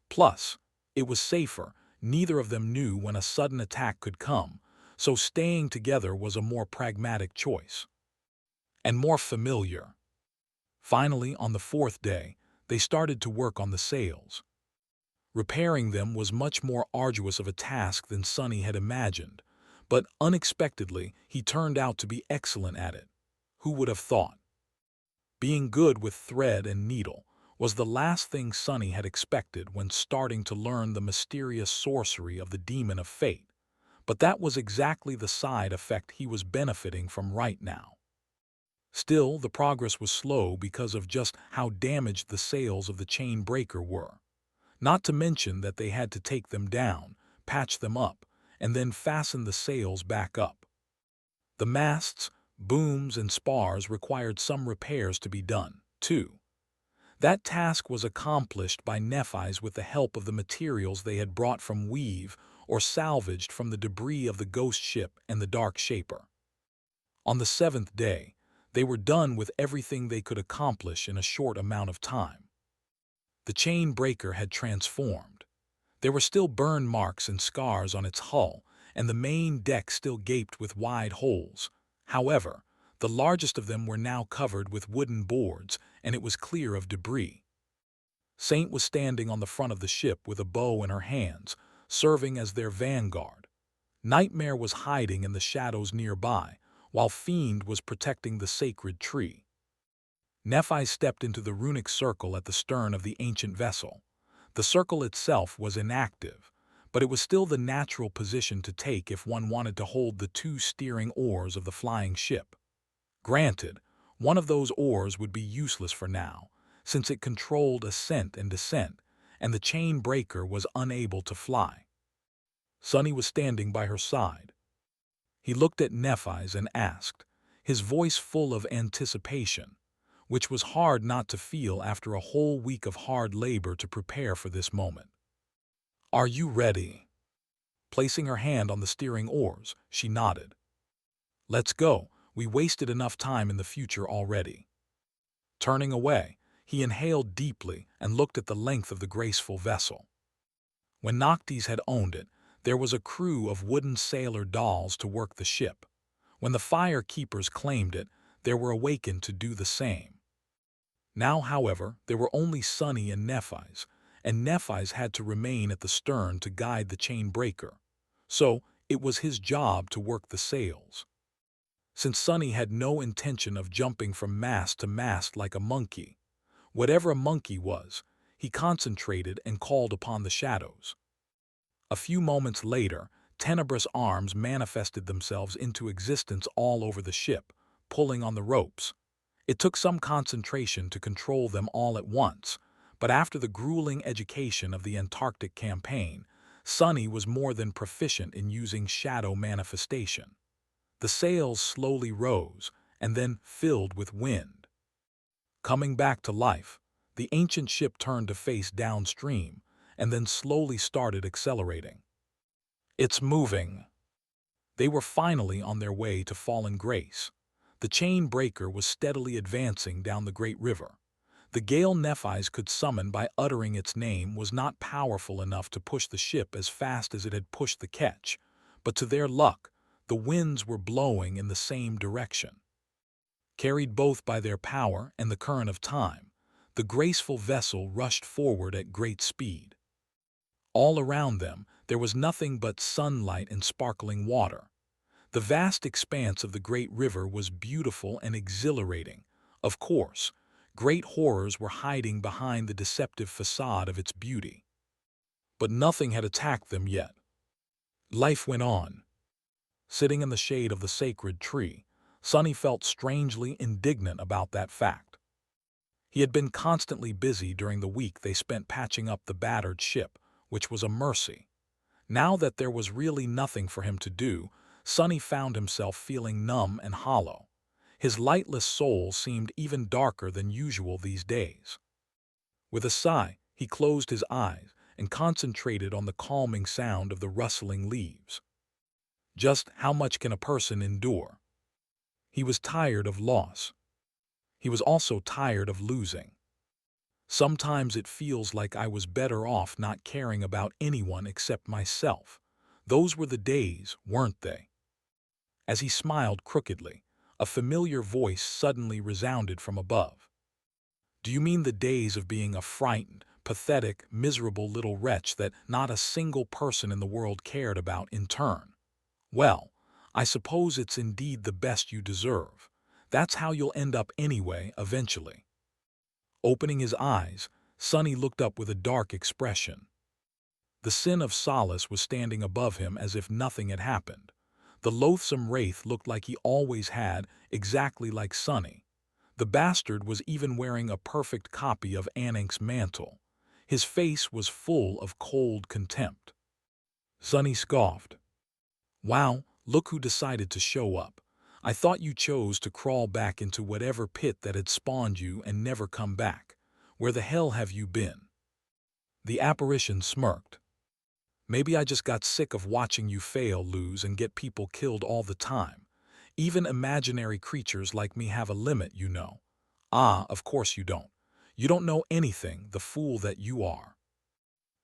Plus, it was safer. Neither of them knew when a sudden attack could come, so staying together was a more pragmatic choice. And more familiar. Finally, on the fourth day, they started to work on the sails. Repairing them was much more arduous of a task than Sonny had imagined, but unexpectedly he turned out to be excellent at it. Who would have thought? Being good with thread and needle was the last thing Sonny had expected when starting to learn the mysterious sorcery of the Demon of Fate, but that was exactly the side effect he was benefiting from right now. Still, the progress was slow because of just how damaged the sails of the chain breaker were. Not to mention that they had to take them down, patch them up, and then fasten the sails back up. The masts, booms, and spars required some repairs to be done, too. That task was accomplished by Nephi's with the help of the materials they had brought from Weave or salvaged from the debris of the ghost ship and the Dark Shaper. On the seventh day, they were done with everything they could accomplish in a short amount of time. The chain breaker had transformed. There were still burn marks and scars on its hull, and the main deck still gaped with wide holes. However, the largest of them were now covered with wooden boards, and it was clear of debris. Saint was standing on the front of the ship with a bow in her hands, serving as their vanguard. Nightmare was hiding in the shadows nearby, while Fiend was protecting the sacred tree. Nephi stepped into the runic circle at the stern of the ancient vessel. The circle itself was inactive, but it was still the natural position to take if one wanted to hold the two steering oars of the flying ship. Granted, one of those oars would be useless for now, since it controlled ascent and descent, and the chain breaker was unable to fly. Sonny was standing by her side. He looked at Nephi's and asked, his voice full of anticipation, which was hard not to feel after a whole week of hard labor to prepare for this moment. "Are you ready?" Placing her hand on the steering oars, she nodded. "Let's go. We wasted enough time in the future already." Turning away, he inhaled deeply and looked at the length of the graceful vessel. When Noctis had owned it, there was a crew of wooden sailor dolls to work the ship. When the fire keepers claimed it, they were awakened to do the same. Now, however, there were only Sonny and Nephi's had to remain at the stern to guide the chain breaker. So, it was his job to work the sails. Since Sonny had no intention of jumping from mast to mast like a monkey, whatever a monkey was, he concentrated and called upon the shadows. A few moments later, tenebrous arms manifested themselves into existence all over the ship, pulling on the ropes. It took some concentration to control them all at once, but after the grueling education of the Antarctic campaign, Sonny was more than proficient in using shadow manifestation. The sails slowly rose and then filled with wind. Coming back to life, the ancient ship turned to face downstream and then slowly started accelerating. "It's moving." They were finally on their way to Fallen Grace. The chain breaker was steadily advancing down the great river. The gale Nephi's could summon by uttering its name was not powerful enough to push the ship as fast as it had pushed the ketch, but to their luck, the winds were blowing in the same direction. Carried both by their power and the current of time, the graceful vessel rushed forward at great speed. All around them, there was nothing but sunlight and sparkling water. The vast expanse of the great river was beautiful and exhilarating. Of course, great horrors were hiding behind the deceptive facade of its beauty. But nothing had attacked them yet. Life went on. Sitting in the shade of the sacred tree, Sonny felt strangely indignant about that fact. He had been constantly busy during the week they spent patching up the battered ship, which was a mercy. Now that there was really nothing for him to do, Sonny found himself feeling numb and hollow. His lightless soul seemed even darker than usual these days. With a sigh, he closed his eyes and concentrated on the calming sound of the rustling leaves. Just how much can a person endure? He was tired of loss. He was also tired of losing. Sometimes it feels like I was better off not caring about anyone except myself. Those were the days, weren't they? As he smiled crookedly, a familiar voice suddenly resounded from above. Do you mean the days of being a frightened, pathetic, miserable little wretch that not a single person in the world cared about in turn? Well, I suppose it's indeed the best you deserve. That's how you'll end up anyway, eventually. Opening his eyes, Sonny looked up with a dark expression. The sin of Solace was standing above him as if nothing had happened. The loathsome wraith looked like he always had, exactly like Sonny. The bastard was even wearing a perfect copy of Anank's mantle. His face was full of cold contempt. Sonny scoffed. Wow, look who decided to show up. I thought you chose to crawl back into whatever pit that had spawned you and never come back. Where the hell have you been? The apparition smirked. Maybe I just got sick of watching you fail, lose, and get people killed all the time. Even imaginary creatures like me have a limit, you know. Ah, of course you don't. You don't know anything, the fool that you are.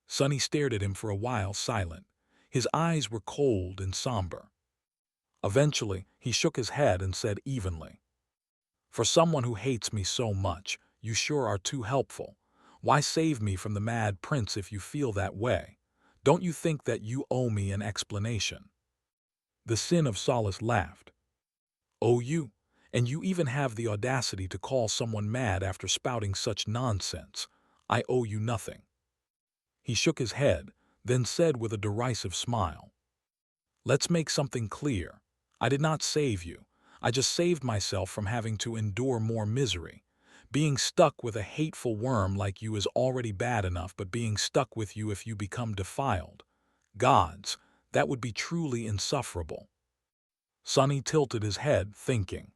Sonny stared at him for a while, silent. His eyes were cold and somber. Eventually, he shook his head and said evenly, For someone who hates me so much, you sure are too helpful. Why save me from the mad prince if you feel that way? Don't you think that you owe me an explanation? The sin of Solace laughed. Owe you? And you even have the audacity to call someone mad after spouting such nonsense. I owe you nothing. He shook his head, then said with a derisive smile, Let's make something clear. I did not save you. I just saved myself from having to endure more misery. Being stuck with a hateful worm like you is already bad enough, but being stuck with you if you become defiled. Gods, that would be truly insufferable. Sonny tilted his head, thinking.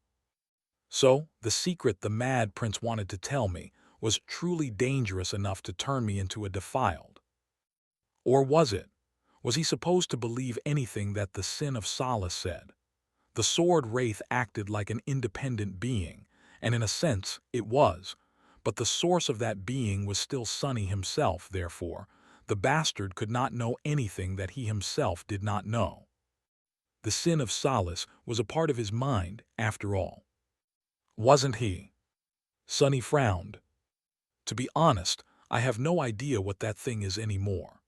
So, the secret the Mad Prince wanted to tell me was truly dangerous enough to turn me into a defiled. Or was it? Was he supposed to believe anything that the sin of Solace said? The sword wraith acted like an independent being, and in a sense it was, but the source of that being was still Sonny himself, therefore, the bastard could not know anything that he himself did not know. The sin of Solace was a part of his mind, after all. Wasn't he? Sonny frowned. To be honest, I have no idea what that thing is anymore.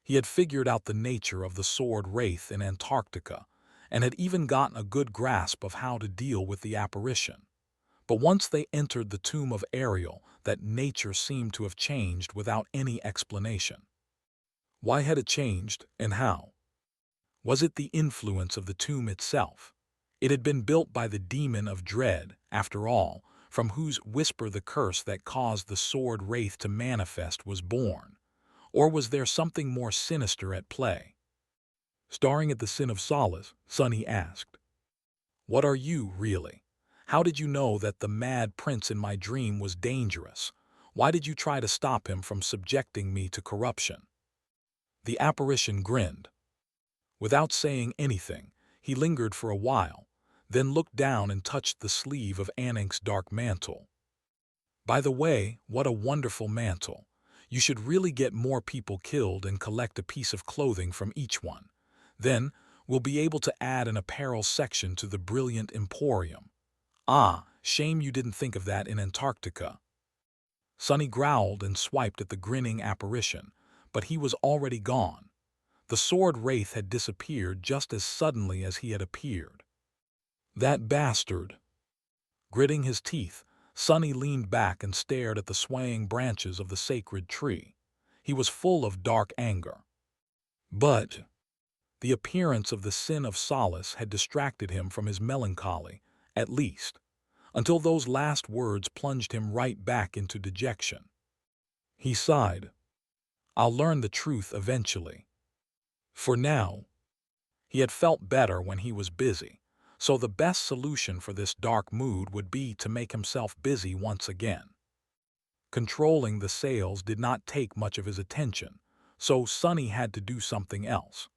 He had figured out the nature of the sword wraith in Antarctica, and had even gotten a good grasp of how to deal with the apparition. But once they entered the tomb of Ariel, that nature seemed to have changed without any explanation. Why had it changed, and how? Was it the influence of the tomb itself? It had been built by the demon of dread, after all, from whose whisper the curse that caused the sword wraith to manifest was born. Or was there something more sinister at play? Staring at the sin of Solace, Sonny asked, What are you, really? How did you know that the mad prince in my dream was dangerous? Why did you try to stop him from subjecting me to corruption? The apparition grinned. Without saying anything, he lingered for a while, then looked down and touched the sleeve of Anank's dark mantle. By the way, what a wonderful mantle. You should really get more people killed and collect a piece of clothing from each one. Then, we'll be able to add an apparel section to the brilliant emporium. Ah, shame you didn't think of that in Antarctica. Sonny growled and swiped at the grinning apparition, but he was already gone. The sword wraith had disappeared just as suddenly as he had appeared. That bastard! Gritting his teeth, Sonny leaned back and stared at the swaying branches of the sacred tree. He was full of dark anger. But the appearance of the sin of solace had distracted him from his melancholy, at least, until those last words plunged him right back into dejection. He sighed. I'll learn the truth eventually. For now, he had felt better when he was busy, so the best solution for this dark mood would be to make himself busy once again. Controlling the sails did not take much of his attention, so Sonny had to do something else.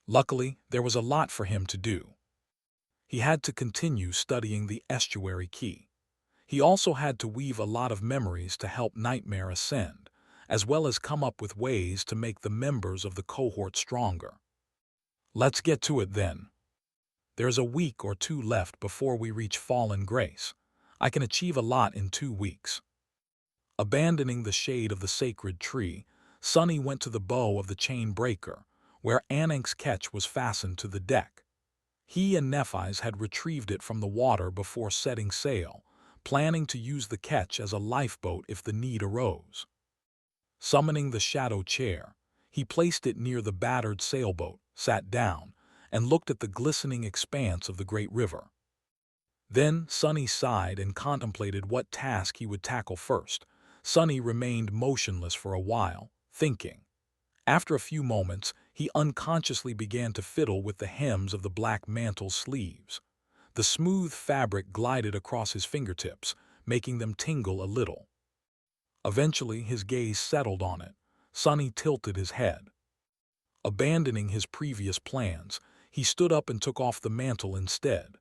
Luckily, there was a lot for him to do. He had to continue studying the estuary key. He also had to weave a lot of memories to help Nightmare ascend, as well as come up with ways to make the members of the cohort stronger. Let's get to it then. There's a week or two left before we reach Fallen Grace. I can achieve a lot in 2 weeks. Abandoning the shade of the sacred tree, Sonny went to the bow of the chain breaker, where Anank's ketch was fastened to the deck. He and Nephi's had retrieved it from the water before setting sail, planning to use the ketch as a lifeboat if the need arose. Summoning the shadow chair, he placed it near the battered sailboat, sat down, and looked at the glistening expanse of the great river. Then Sonny sighed and contemplated what task he would tackle first. Sonny remained motionless for a while, thinking. After a few moments, he unconsciously began to fiddle with the hems of the black mantle's sleeves. The smooth fabric glided across his fingertips, making them tingle a little. Eventually, his gaze settled on it. Sonny tilted his head. Abandoning his previous plans, he stood up and took off the mantle instead.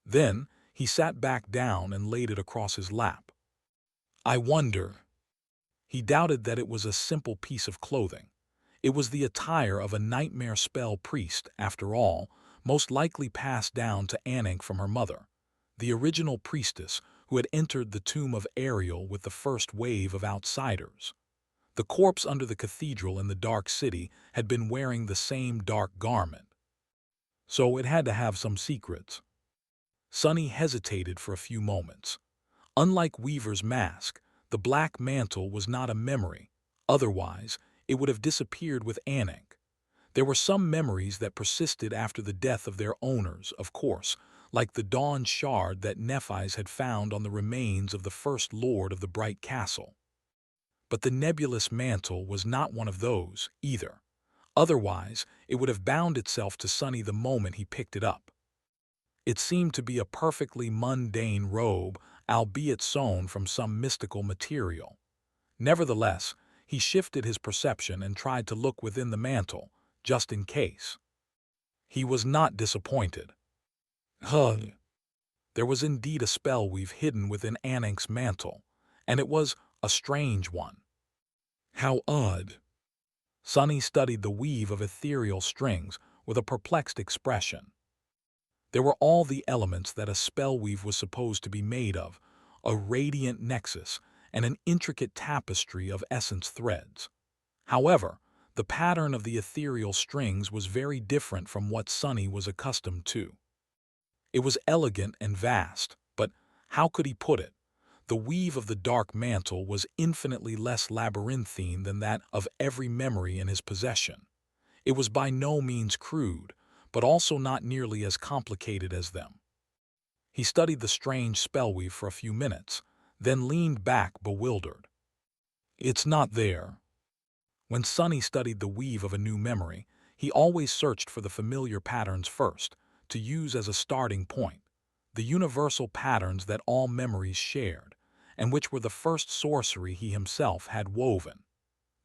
Then, he sat back down and laid it across his lap. I wonder. He doubted that it was a simple piece of clothing. It was the attire of a nightmare spell priest, after all, most likely passed down to Anank from her mother, the original priestess who had entered the tomb of Ariel with the first wave of outsiders. The corpse under the cathedral in the dark city had been wearing the same dark garment. So it had to have some secrets. Sonny hesitated for a few moments. Unlike Weaver's mask, the black mantle was not a memory. Otherwise, it would have disappeared with Anank. There were some memories that persisted after the death of their owners, of course, like the dawn shard that Nephi's had found on the remains of the first lord of the Bright Castle. But the nebulous mantle was not one of those, either. Otherwise, it would have bound itself to Sonny the moment he picked it up. It seemed to be a perfectly mundane robe, albeit sewn from some mystical material. Nevertheless, he shifted his perception and tried to look within the mantle, just in case. He was not disappointed. Hugh! There was indeed a spell weave hidden within Anank's mantle, and it was a strange one. How odd! Sonny studied the weave of ethereal strings with a perplexed expression. There were all the elements that a spell weave was supposed to be made of, a radiant nexus and an intricate tapestry of essence threads. However, the pattern of the ethereal strings was very different from what Sonny was accustomed to. It was elegant and vast, but how could he put it? The weave of the dark mantle was infinitely less labyrinthine than that of every memory in his possession. It was by no means crude, but also not nearly as complicated as them. He studied the strange spellweave for a few minutes, then leaned back bewildered. It's not there. When Sonny studied the weave of a new memory, he always searched for the familiar patterns first, to use as a starting point, the universal patterns that all memories shared, and which were the first sorcery he himself had woven.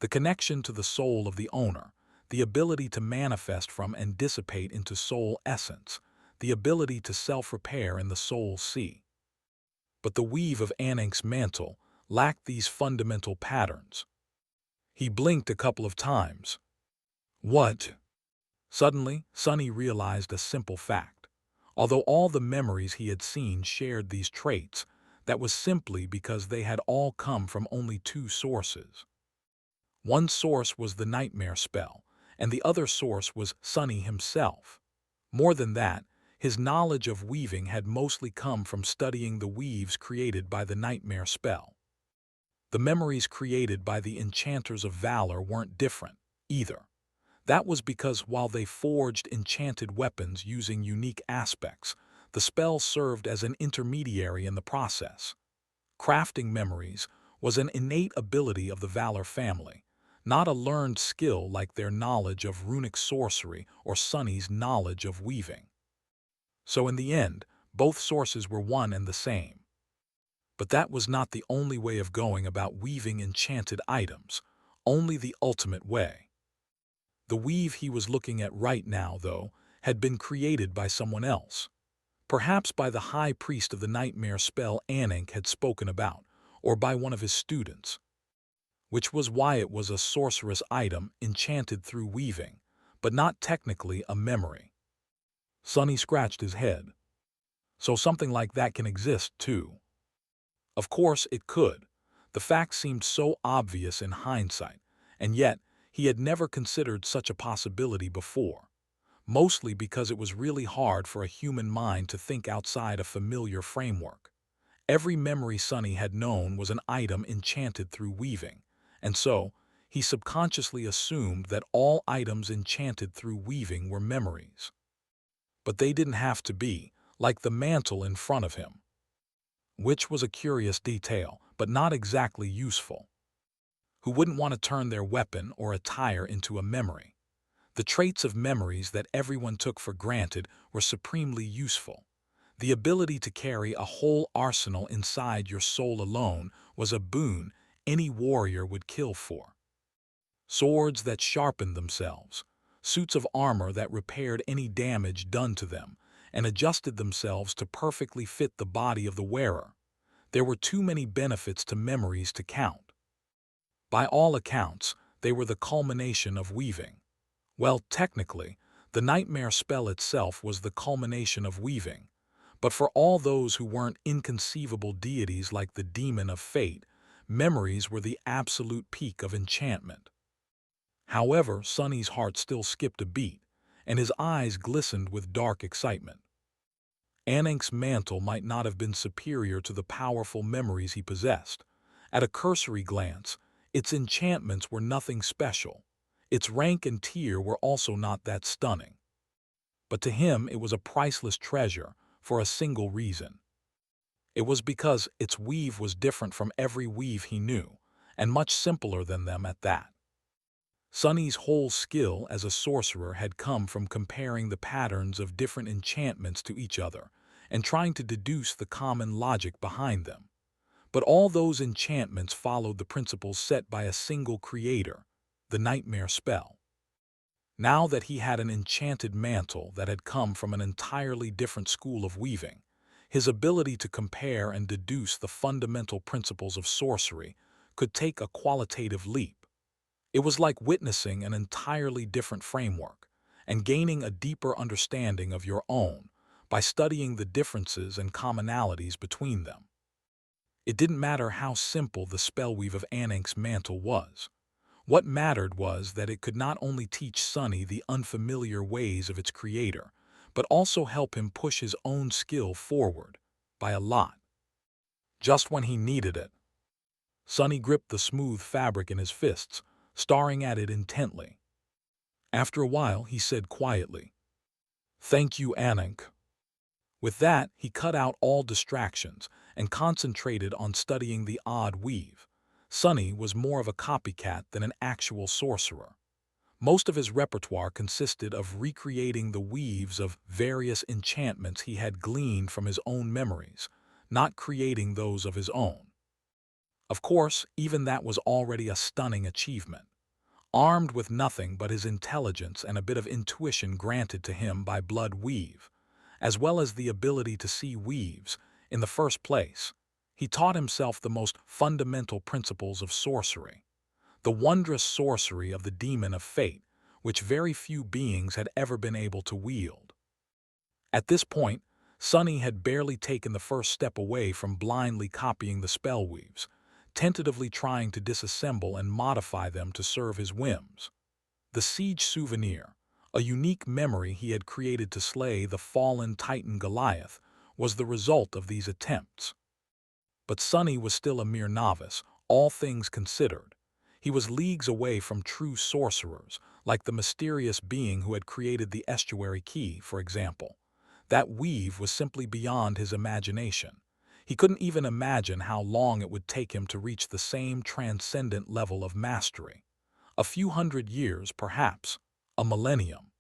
The connection to the soul of the owner, the ability to manifest from and dissipate into soul essence, the ability to self-repair in the soul sea. But the weave of Anank's mantle, lacked these fundamental patterns. He blinked a couple of times. What? Suddenly, Sonny realized a simple fact. Although all the memories he had seen shared these traits, that was simply because they had all come from only two sources. One source was the nightmare spell, and the other source was Sonny himself. More than that, his knowledge of weaving had mostly come from studying the weaves created by the nightmare spell. The memories created by the enchanters of valor weren't different, either. That was because while they forged enchanted weapons using unique aspects, the spell served as an intermediary in the process. Crafting memories was an innate ability of the Valor family, not a learned skill like their knowledge of runic sorcery or Sonny's knowledge of weaving. So in the end, both sources were one and the same. But that was not the only way of going about weaving enchanted items, only the ultimate way. The weave he was looking at right now, though, had been created by someone else. Perhaps by the high priest of the nightmare spell Anink had spoken about, or by one of his students. Which was why it was a sorcerous item enchanted through weaving, but not technically a memory. Sonny scratched his head. So something like that can exist, too. Of course it could. The fact seemed so obvious in hindsight, and yet he had never considered such a possibility before. Mostly because it was really hard for a human mind to think outside a familiar framework. Every memory Sonny had known was an item enchanted through weaving, and so he subconsciously assumed that all items enchanted through weaving were memories. But they didn't have to be, like the mantle in front of him. Which was a curious detail, but not exactly useful. Who wouldn't want to turn their weapon or attire into a memory? The traits of memories that everyone took for granted were supremely useful. The ability to carry a whole arsenal inside your soul alone was a boon any warrior would kill for. Swords that sharpened themselves, suits of armor that repaired any damage done to them, and adjusted themselves to perfectly fit the body of the wearer. There were too many benefits to memories to count. By all accounts, they were the culmination of weaving. Well, technically, the nightmare spell itself was the culmination of weaving, but for all those who weren't inconceivable deities like the demon of fate, memories were the absolute peak of enchantment. However, Sonny's heart still skipped a beat, and his eyes glistened with dark excitement. Anink's mantle might not have been superior to the powerful memories he possessed. At a cursory glance, its enchantments were nothing special. Its rank and tier were also not that stunning. But to him it was a priceless treasure for a single reason. It was because its weave was different from every weave he knew, and much simpler than them at that. Sonny's whole skill as a sorcerer had come from comparing the patterns of different enchantments to each other and trying to deduce the common logic behind them. But all those enchantments followed the principles set by a single creator, the nightmare spell. Now that he had an enchanted mantle that had come from an entirely different school of weaving, his ability to compare and deduce the fundamental principles of sorcery could take a qualitative leap. It was like witnessing an entirely different framework and gaining a deeper understanding of your own by studying the differences and commonalities between them. It didn't matter how simple the spellweave of Anink's mantle was. What mattered was that it could not only teach Sonny the unfamiliar ways of its creator, but also help him push his own skill forward, by a lot. Just when he needed it. Sonny gripped the smooth fabric in his fists, staring at it intently. After a while, he said quietly, "Thank you, Anink." With that, he cut out all distractions and concentrated on studying the odd weave. Sonny was more of a copycat than an actual sorcerer. Most of his repertoire consisted of recreating the weaves of various enchantments he had gleaned from his own memories, not creating those of his own. Of course, even that was already a stunning achievement. Armed with nothing but his intelligence and a bit of intuition granted to him by blood weave, as well as the ability to see weaves, in the first place, He taught himself the most fundamental principles of sorcery, the wondrous sorcery of the demon of fate, which very few beings had ever been able to wield. At this point, Sonny had barely taken the first step away from blindly copying the spellweaves, tentatively trying to disassemble and modify them to serve his whims. The siege souvenir, a unique memory he had created to slay the fallen titan Goliath, was the result of these attempts. But Sonny was still a mere novice, all things considered. He was leagues away from true sorcerers, like the mysterious being who had created the estuary key, for example. That weave was simply beyond his imagination. He couldn't even imagine how long it would take him to reach the same transcendent level of mastery. A few hundred years, perhaps. A millennium.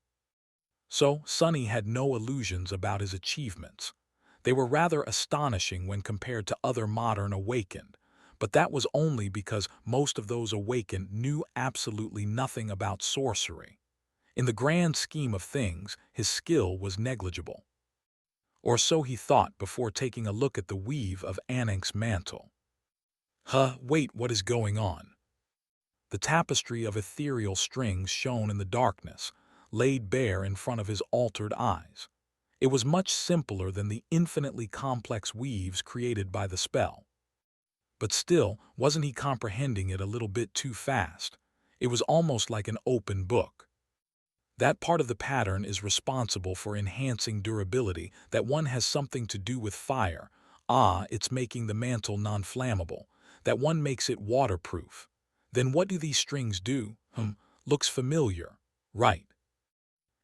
So, Sonny had no illusions about his achievements. They were rather astonishing when compared to other modern awakened, but that was only because most of those awakened knew absolutely nothing about sorcery. In the grand scheme of things, his skill was negligible. Or so he thought before taking a look at the weave of Anank's mantle. Wait, what is going on? The tapestry of ethereal strings shone in the darkness, laid bare in front of his altered eyes. It was much simpler than the infinitely complex weaves created by the spell. But still, wasn't he comprehending it a little bit too fast? It was almost like an open book. That part of the pattern is responsible for enhancing durability, that one has something to do with fire. It's making the mantle non-flammable, that one makes it waterproof. Then what do these strings do? Looks familiar, right?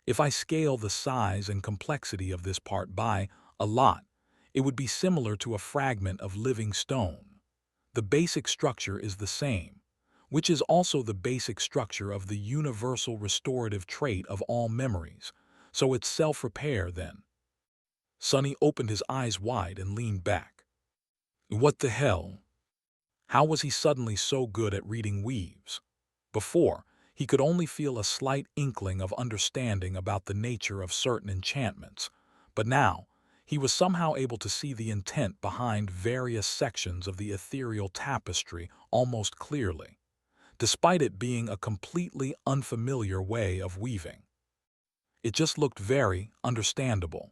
If I scale the size and complexity of this part by a lot, it would be similar to a fragment of living stone. The basic structure is the same, which is also the basic structure of the universal restorative trait of all memories, so it's self-repair then. Sonny opened his eyes wide and leaned back. What the hell? How was he suddenly so good at reading weaves? Before, he could only feel a slight inkling of understanding about the nature of certain enchantments, but now he was somehow able to see the intent behind various sections of the ethereal tapestry almost clearly, despite it being a completely unfamiliar way of weaving. It just looked very understandable.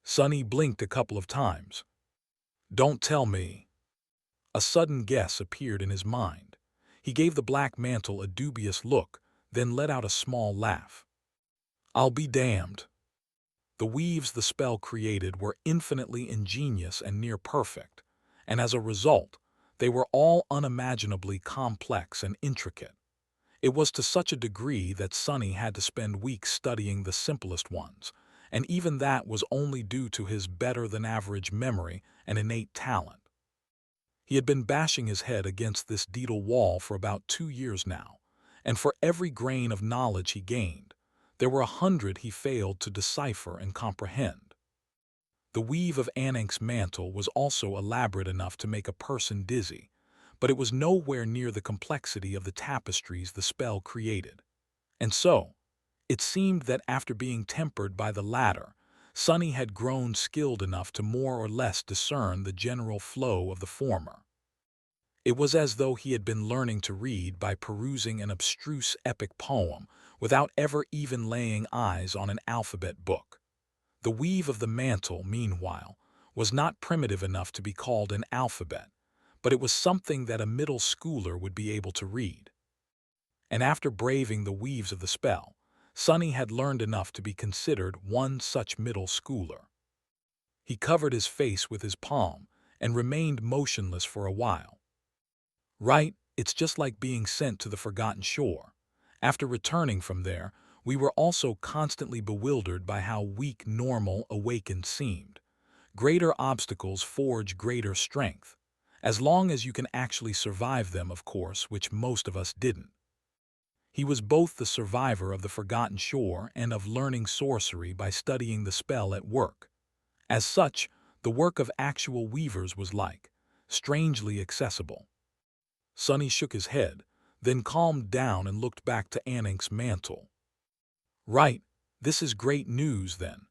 Sonny blinked a couple of times. Don't tell me. A sudden guess appeared in his mind. He gave the black mantle a dubious look, then let out a small laugh. I'll be damned. The weaves the spell created were infinitely ingenious and near perfect, and as a result, they were all unimaginably complex and intricate. It was to such a degree that Sonny had to spend weeks studying the simplest ones, and even that was only due to his better-than-average memory and innate talent. He had been bashing his head against this daedal wall for about 2 years now, and for every grain of knowledge he gained, there were 100 he failed to decipher and comprehend. The weave of Anank's mantle was also elaborate enough to make a person dizzy, but it was nowhere near the complexity of the tapestries the spell created. And so, it seemed that after being tempered by the latter, Sonny had grown skilled enough to more or less discern the general flow of the former. It was as though he had been learning to read by perusing an abstruse epic poem without ever even laying eyes on an alphabet book. The weave of the mantle, meanwhile, was not primitive enough to be called an alphabet, but it was something that a middle schooler would be able to read. And after braving the weaves of the spell, Sonny had learned enough to be considered one such middle schooler. He covered his face with his palm and remained motionless for a while. Right, it's just like being sent to the forgotten shore. After returning from there, we were also constantly bewildered by how weak normal awakened seemed. Greater obstacles forge greater strength, as long as you can actually survive them, of course, which most of us didn't. He was both the survivor of the forgotten shore and of learning sorcery by studying the spell at work. As such, the work of actual weavers was like, strangely accessible. Sonny shook his head, then calmed down and looked back to Anank's mantle. Right, this is great news then.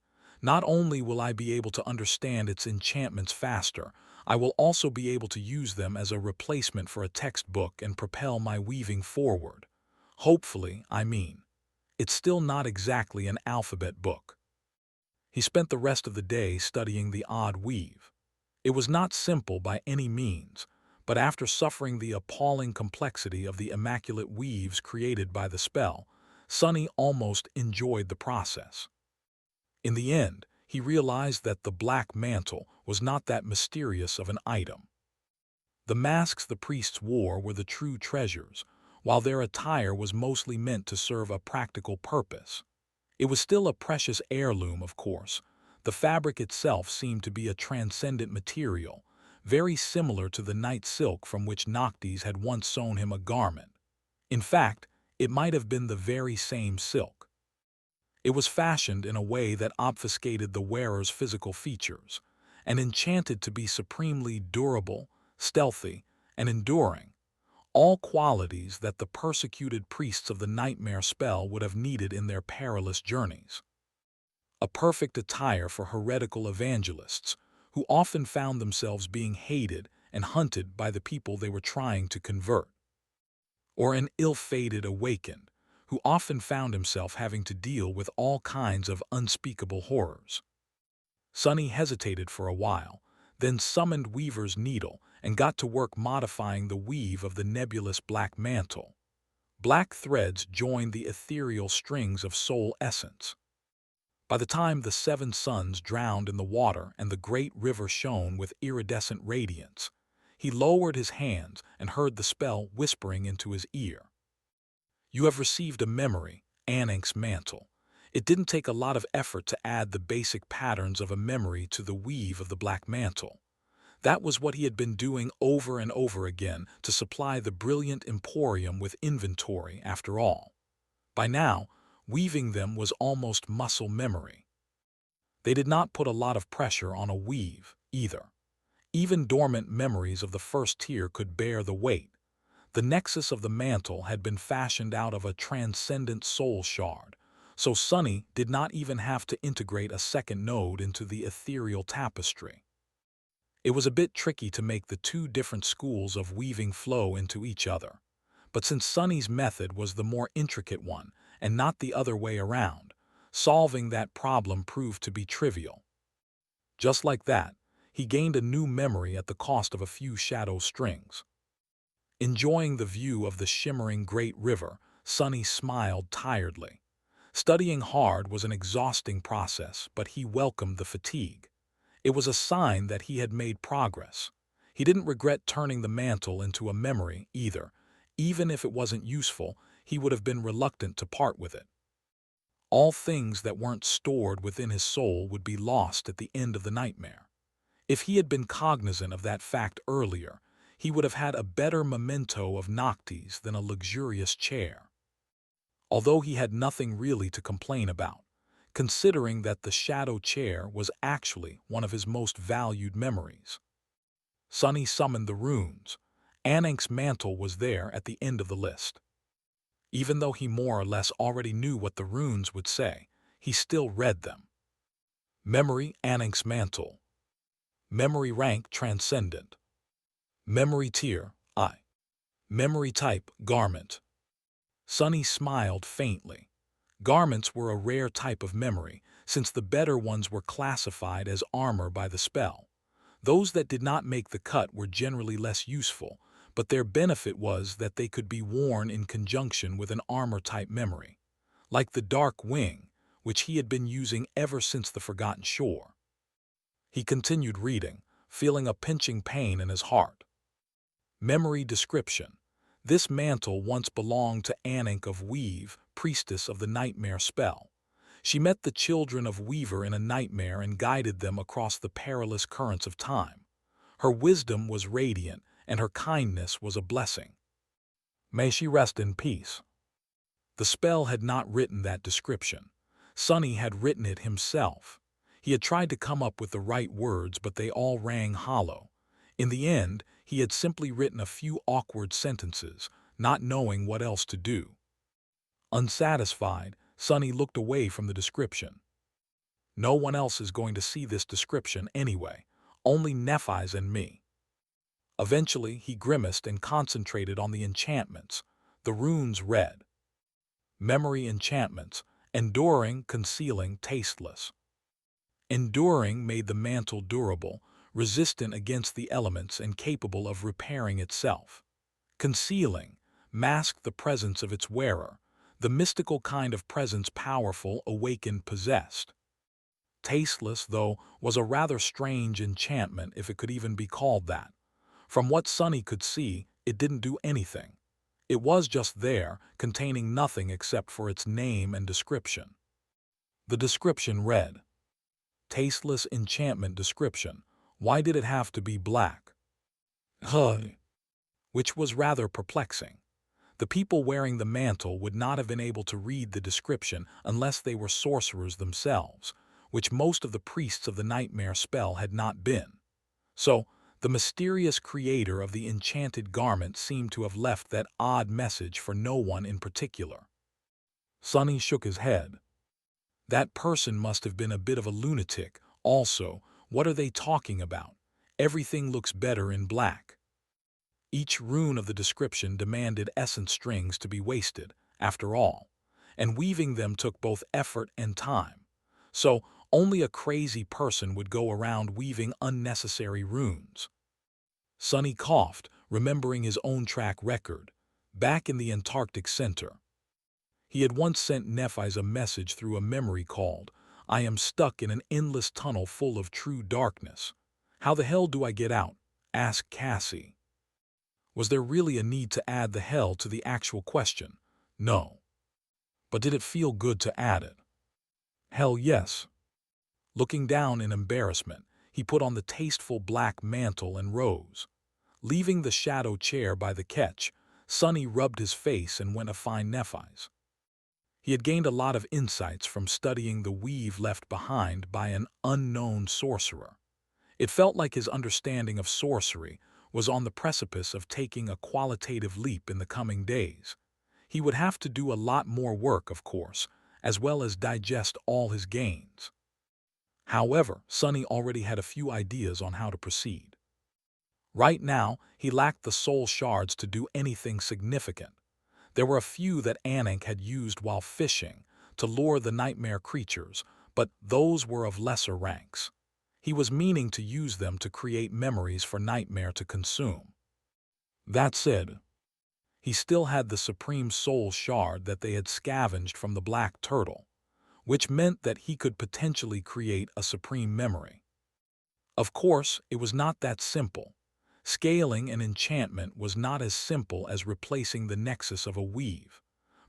Not only will I be able to understand its enchantments faster, I will also be able to use them as a replacement for a textbook and propel my weaving forward. Hopefully, I mean. It's still not exactly an alphabet book. He spent the rest of the day studying the odd weave. It was not simple by any means, but after suffering the appalling complexity of the immaculate weaves created by the spell, Sonny almost enjoyed the process. In the end, he realized that the black mantle was not that mysterious of an item. The masks the priests wore were the true treasures, while their attire was mostly meant to serve a practical purpose. It was still a precious heirloom, of course. The fabric itself seemed to be a transcendent material, very similar to the night silk from which Noctis had once sewn him a garment. In fact, it might have been the very same silk. It was fashioned in a way that obfuscated the wearer's physical features, and enchanted to be supremely durable, stealthy, and enduring, all qualities that the persecuted priests of the nightmare spell would have needed in their perilous journeys. A perfect attire for heretical evangelists, who often found themselves being hated and hunted by the people they were trying to convert. Or an ill-fated awakened, who often found himself having to deal with all kinds of unspeakable horrors. Sonny hesitated for a while, then summoned Weaver's needle and got to work modifying the weave of the nebulous black mantle. Black threads joined the ethereal strings of soul essence. By the time the 7 suns drowned in the water and the great river shone with iridescent radiance, he lowered his hands and heard the spell whispering into his ear. You have received a memory, Anank's mantle. It didn't take a lot of effort to add the basic patterns of a memory to the weave of the black mantle. That was what he had been doing over and over again to supply the brilliant emporium with inventory, after all. By now, weaving them was almost muscle memory. They did not put a lot of pressure on a weave, either. Even dormant memories of the first tier could bear the weight. The nexus of the mantle had been fashioned out of a transcendent soul shard, so Sonny did not even have to integrate a second node into the ethereal tapestry. It was a bit tricky to make the 2 different schools of weaving flow into each other, but since Sonny's method was the more intricate one and not the other way around, solving that problem proved to be trivial. Just like that, he gained a new memory at the cost of a few shadow strings. Enjoying the view of the shimmering great river, Sonny smiled tiredly. Studying hard was an exhausting process, but he welcomed the fatigue. It was a sign that he had made progress. He didn't regret turning the mantle into a memory either. Even if it wasn't useful, he would have been reluctant to part with it. All things that weren't stored within his soul would be lost at the end of the nightmare. If he had been cognizant of that fact earlier, he would have had a better memento of Noctis than a luxurious chair. Although he had nothing really to complain about, considering that the shadow chair was actually one of his most valued memories. Sonny summoned the runes. Anank's mantle was there at the end of the list. Even though he more or less already knew what the runes would say, he still read them. Memory, Anank's mantle. Memory rank, transcendent. Memory tier, I. Memory type, garment. Sonny smiled faintly. Garments were a rare type of memory, since the better ones were classified as armor by the spell. Those that did not make the cut were generally less useful, but their benefit was that they could be worn in conjunction with an armor-type memory, like the Dark Wing, which he had been using ever since the Forgotten Shore. He continued reading, feeling a pinching pain in his heart. Memory description. This mantle once belonged to Anank of Weave, priestess of the nightmare spell. She met the children of Weaver in a nightmare and guided them across the perilous currents of time. Her wisdom was radiant, and her kindness was a blessing. May she rest in peace. The spell had not written that description. Sonny had written it himself. He had tried to come up with the right words, but they all rang hollow. In the end, he had simply written a few awkward sentences, not knowing what else to do. Unsatisfied, Sonny looked away from the description. No one else is going to see this description anyway. Only Nephi's and me. Eventually, he grimaced and concentrated on the enchantments. The runes read, memory enchantments, enduring, concealing, tasteless. Enduring made the mantle durable, resistant against the elements and capable of repairing itself. Concealing masked the presence of its wearer, the mystical kind of presence powerful, awakened, possessed. Tasteless, though, was a rather strange enchantment if it could even be called that. From what Sonny could see, it didn't do anything. It was just there, containing nothing except for its name and description. The description read, tasteless enchantment description. Why did it have to be black? Which was rather perplexing. The people wearing the mantle would not have been able to read the description unless they were sorcerers themselves, which most of the priests of the nightmare spell had not been. So, the mysterious creator of the enchanted garment seemed to have left that odd message for no one in particular. Sonny shook his head. That person must have been a bit of a lunatic. Also, what are they talking about? Everything looks better in black. Each rune of the description demanded essence strings to be wasted, after all, and weaving them took both effort and time. So, only a crazy person would go around weaving unnecessary runes. Sonny coughed, remembering his own track record, back in the Antarctic Center. He had once sent Nephi's a message through a memory called, "I am stuck in an endless tunnel full of true darkness. How the hell do I get out?" asked Cassie. Was there really a need to add the hell to the actual question? No. But did it feel good to add it? Hell yes. Looking down in embarrassment, he put on the tasteful black mantle and rose. Leaving the shadow chair by the catch, Sonny rubbed his face and went to find Nephi's. He had gained a lot of insights from studying the weave left behind by an unknown sorcerer. It felt like his understanding of sorcery was on the precipice of taking a qualitative leap in the coming days. He would have to do a lot more work, of course, as well as digest all his gains. However, Sonny already had a few ideas on how to proceed. Right now, he lacked the soul shards to do anything significant. There were a few that Anik had used while fishing to lure the nightmare creatures, but those were of lesser ranks. He was meaning to use them to create memories for Nightmare to consume. That said, he still had the Supreme Soul Shard that they had scavenged from the Black Turtle, which meant that he could potentially create a Supreme Memory. Of course, it was not that simple. Scaling an enchantment was not as simple as replacing the nexus of a weave.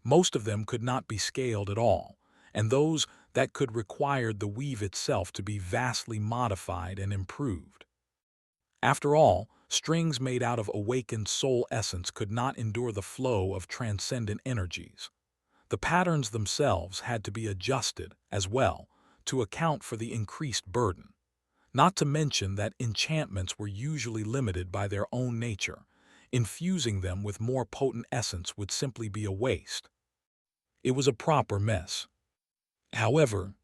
Most of them could not be scaled at all, and those that could required the weave itself to be vastly modified and improved. After all, strings made out of awakened soul essence could not endure the flow of transcendent energies. The patterns themselves had to be adjusted, as well, to account for the increased burden. Not to mention that enchantments were usually limited by their own nature. Infusing them with more potent essence would simply be a waste. It was a proper mess. However,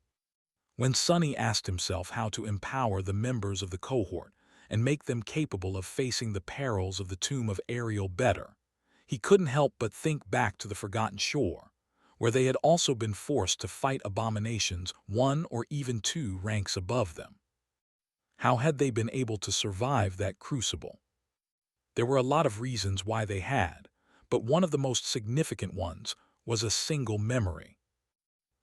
when Sonny asked himself how to empower the members of the cohort and make them capable of facing the perils of the tomb of Ariel better, he couldn't help but think back to the Forgotten Shore, where they had also been forced to fight abominations 1 or even 2 ranks above them. How had they been able to survive that crucible? There were a lot of reasons why they had, but one of the most significant ones was a single memory.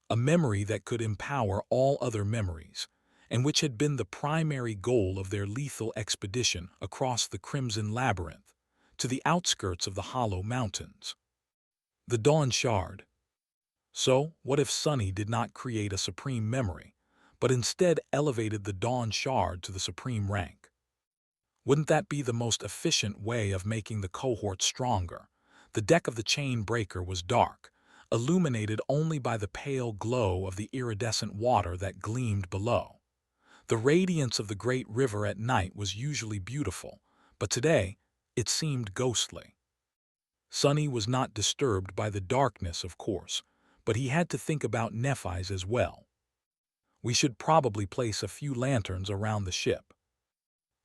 A memory that could empower all other memories, and which had been the primary goal of their lethal expedition across the Crimson Labyrinth, to the outskirts of the Hollow Mountains. The Dawn Shard. So, what if Sonny did not create a supreme memory, but instead elevated the Dawn Shard to the supreme rank? Wouldn't that be the most efficient way of making the cohort stronger? The deck of the chain breaker was dark, illuminated only by the pale glow of the iridescent water that gleamed below. The radiance of the great river at night was usually beautiful, but today it seemed ghostly. Sonny was not disturbed by the darkness, of course, but he had to think about Nephi's as well. We should probably place a few lanterns around the ship.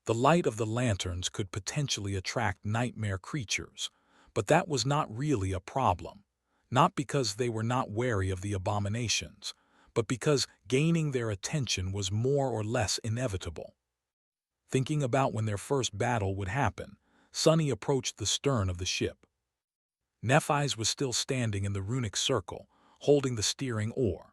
The light of the lanterns could potentially attract nightmare creatures, but that was not really a problem. Not because they were not wary of the abominations, but because gaining their attention was more or less inevitable. Thinking about when their first battle would happen, Sunny approached the stern of the ship. Nephi's was still standing in the runic circle, holding the steering oar.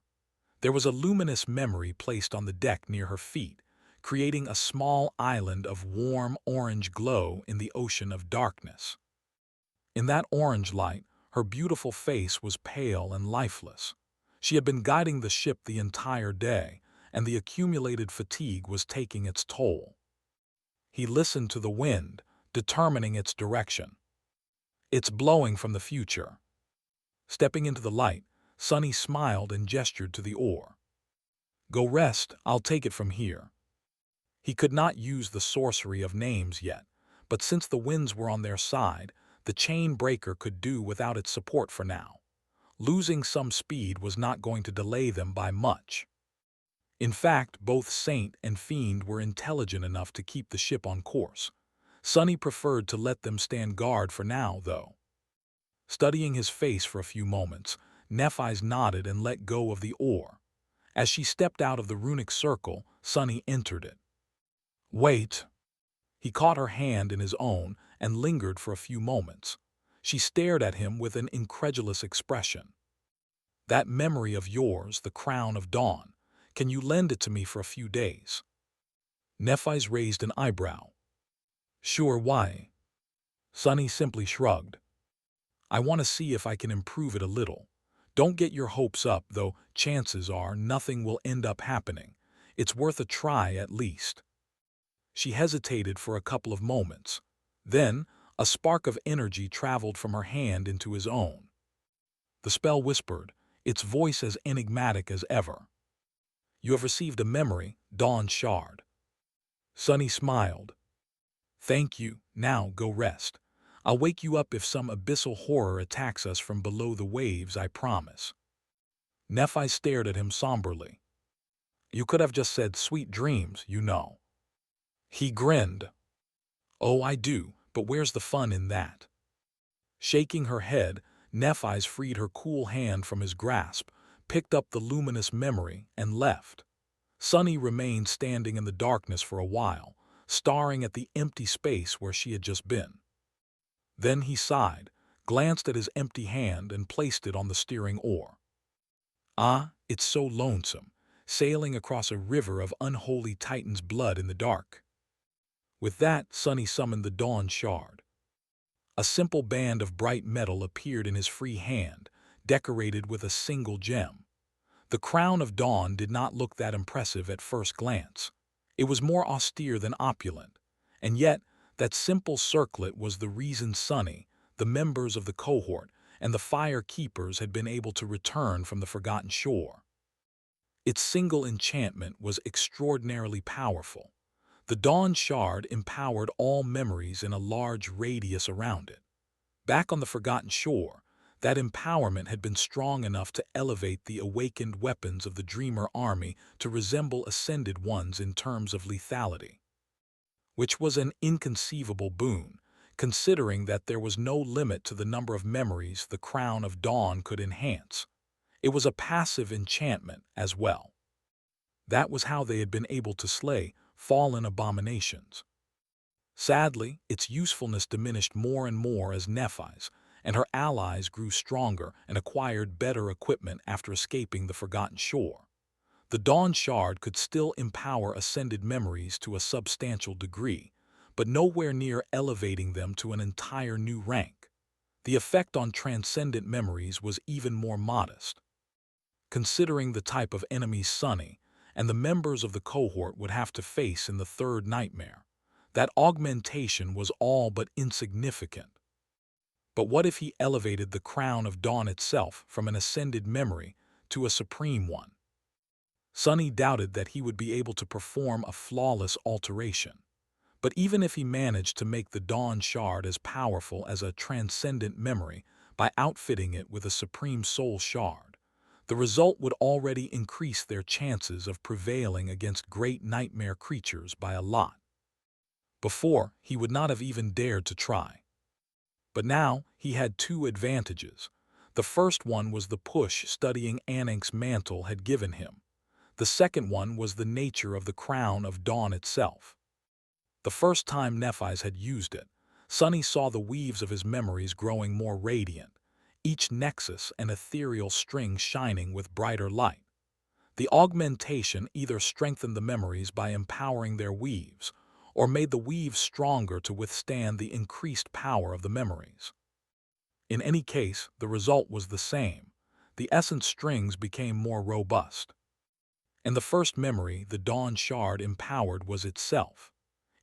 There was a luminous memory placed on the deck near her feet, creating a small island of warm orange glow in the ocean of darkness. In that orange light, her beautiful face was pale and lifeless. She had been guiding the ship the entire day, and the accumulated fatigue was taking its toll. He listened to the wind, determining its direction. It's blowing from the future. Stepping into the light, Sunny smiled and gestured to the oar. Go rest, I'll take it from here. He could not use the sorcery of names yet, but since the winds were on their side, the chain breaker could do without its support for now. Losing some speed was not going to delay them by much. In fact, both Saint and Fiend were intelligent enough to keep the ship on course. Sunny preferred to let them stand guard for now, though. Studying his face for a few moments, Nephi's nodded and let go of the oar. As she stepped out of the runic circle, Sunny entered it. Wait. He caught her hand in his own and lingered for a few moments. She stared at him with an incredulous expression. That memory of yours, the crown of dawn, can you lend it to me for a few days? Nephi's raised an eyebrow. Sure, why? Sunny simply shrugged. I want to see if I can improve it a little. Don't get your hopes up, though chances are nothing will end up happening. It's worth a try at least. She hesitated for a couple of moments. Then, a spark of energy traveled from her hand into his own. The spell whispered, its voice as enigmatic as ever. You have received a memory, Dawn Shard. Sunny smiled. Thank you, now go rest. I'll wake you up if some abyssal horror attacks us from below the waves, I promise. Nephi stared at him somberly. You could have just said sweet dreams, you know. He grinned. Oh, I do, but where's the fun in that? Shaking her head, Nephi's freed her cool hand from his grasp, picked up the luminous memory, and left. Sunny remained standing in the darkness for a while, staring at the empty space where she had just been. Then he sighed, glanced at his empty hand, and placed it on the steering oar. Ah, it's so lonesome, sailing across a river of unholy Titan's blood in the dark. With that, Sunny summoned the Dawn Shard. A simple band of bright metal appeared in his free hand, decorated with a single gem. The crown of dawn did not look that impressive at first glance. It was more austere than opulent, and yet that simple circlet was the reason Sunny, the members of the cohort, and the Fire Keepers had been able to return from the Forgotten Shore. Its single enchantment was extraordinarily powerful. The Dawn Shard empowered all memories in a large radius around it. Back on the Forgotten Shore, that empowerment had been strong enough to elevate the awakened weapons of the Dreamer army to resemble Ascended ones in terms of lethality, which was an inconceivable boon, considering that there was no limit to the number of memories the Crown of Dawn could enhance. It was a passive enchantment as well. That was how they had been able to slay fallen abominations. Sadly, its usefulness diminished more and more as Nephi's and her allies grew stronger and acquired better equipment after escaping the Forgotten Shore. The Dawn Shard could still empower Ascended memories to a substantial degree, but nowhere near elevating them to an entire new rank. The effect on Transcendent memories was even more modest. Considering the type of enemies Sunny and the members of the cohort would have to face in the third nightmare, that augmentation was all but insignificant. But what if he elevated the Crown of Dawn itself from an Ascended memory to a supreme one? Sunny doubted that he would be able to perform a flawless alteration. But even if he managed to make the Dawn Shard as powerful as a transcendent memory by outfitting it with a Supreme Soul Shard, the result would already increase their chances of prevailing against great nightmare creatures by a lot. Before, he would not have even dared to try. But now, he had two advantages. The first one was the push studying Anank's mantle had given him. The second one was the nature of the crown of dawn itself. The first time Nephis had used it, Sonny saw the weaves of his memories growing more radiant, each nexus an ethereal string shining with brighter light. The augmentation either strengthened the memories by empowering their weaves, or made the weaves stronger to withstand the increased power of the memories. In any case, the result was the same. The essence strings became more robust. And the first memory the dawn shard empowered was itself.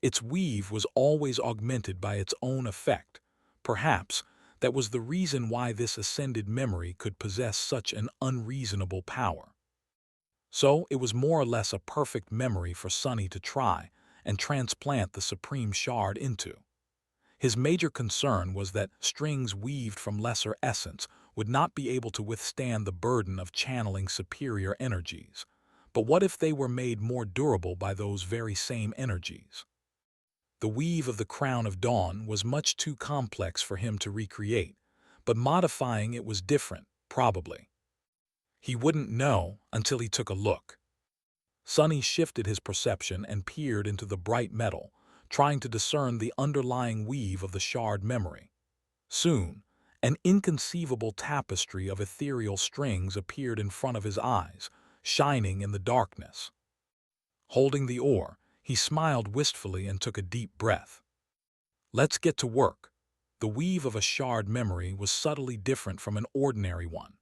Its weave was always augmented by its own effect. Perhaps that was the reason why this ascended memory could possess such an unreasonable power. So it was more or less a perfect memory for Sonny to try and transplant the supreme shard into. His major concern was that strings weaved from lesser essence would not be able to withstand the burden of channeling superior energies. But what if they were made more durable by those very same energies? The weave of the crown of dawn was much too complex for him to recreate, but modifying it was different, probably. He wouldn't know until he took a look. Sonny shifted his perception and peered into the bright metal, trying to discern the underlying weave of the shard memory. Soon, an inconceivable tapestry of ethereal strings appeared in front of his eyes, shining in the darkness. Holding the oar, he smiled wistfully and took a deep breath. Let's get to work. The weave of a shard memory was subtly different from an ordinary one.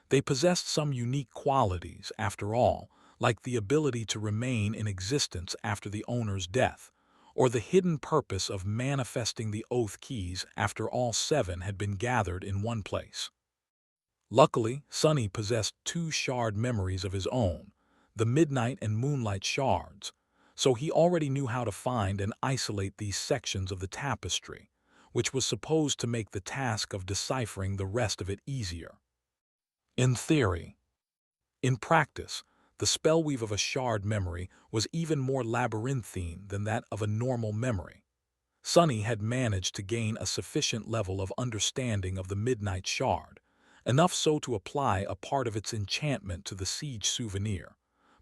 They possessed some unique qualities, after all, like the ability to remain in existence after the owner's death, or the hidden purpose of manifesting the oath keys after all 7 had been gathered in one place. Luckily, Sonny possessed 2 shard memories of his own, the Midnight and Moonlight shards, so he already knew how to find and isolate these sections of the tapestry, which was supposed to make the task of deciphering the rest of it easier. In theory. In practice, the spellweave of a shard memory was even more labyrinthine than that of a normal memory. Sonny had managed to gain a sufficient level of understanding of the Midnight Shard, enough so to apply a part of its enchantment to the siege souvenir,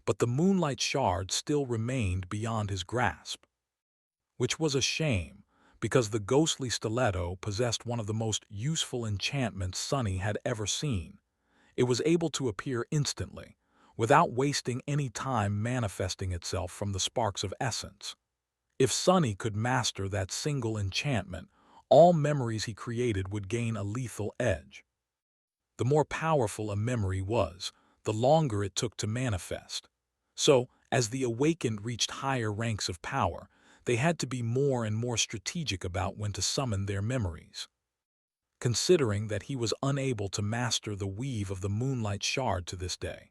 but the Moonlight Shard still remained beyond his grasp. Which was a shame, because the ghostly stiletto possessed one of the most useful enchantments Sonny had ever seen. It was able to appear instantly, without wasting any time manifesting itself from the sparks of essence. If Sonny could master that single enchantment, all memories he created would gain a lethal edge. The more powerful a memory was, the longer it took to manifest. So, as the awakened reached higher ranks of power, they had to be more and more strategic about when to summon their memories. Considering that he was unable to master the weave of the Moonlight Shard to this day,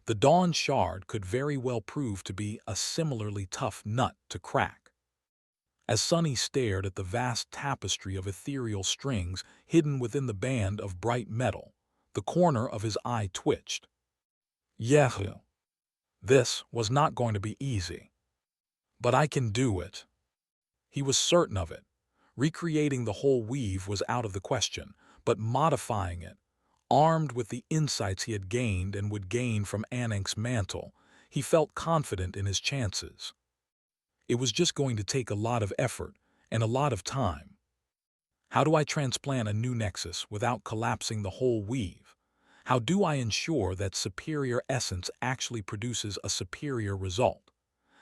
the Dawn Shard could very well prove to be a similarly tough nut to crack. As Sonny stared at the vast tapestry of ethereal strings hidden within the band of bright metal, the corner of his eye twitched. Yahoo! This was not going to be easy. But I can do it. He was certain of it. Recreating the whole weave was out of the question, but modifying it, armed with the insights he had gained and would gain from Anank's mantle, he felt confident in his chances. It was just going to take a lot of effort and a lot of time. How do I transplant a new nexus without collapsing the whole weave? How do I ensure that superior essence actually produces a superior result?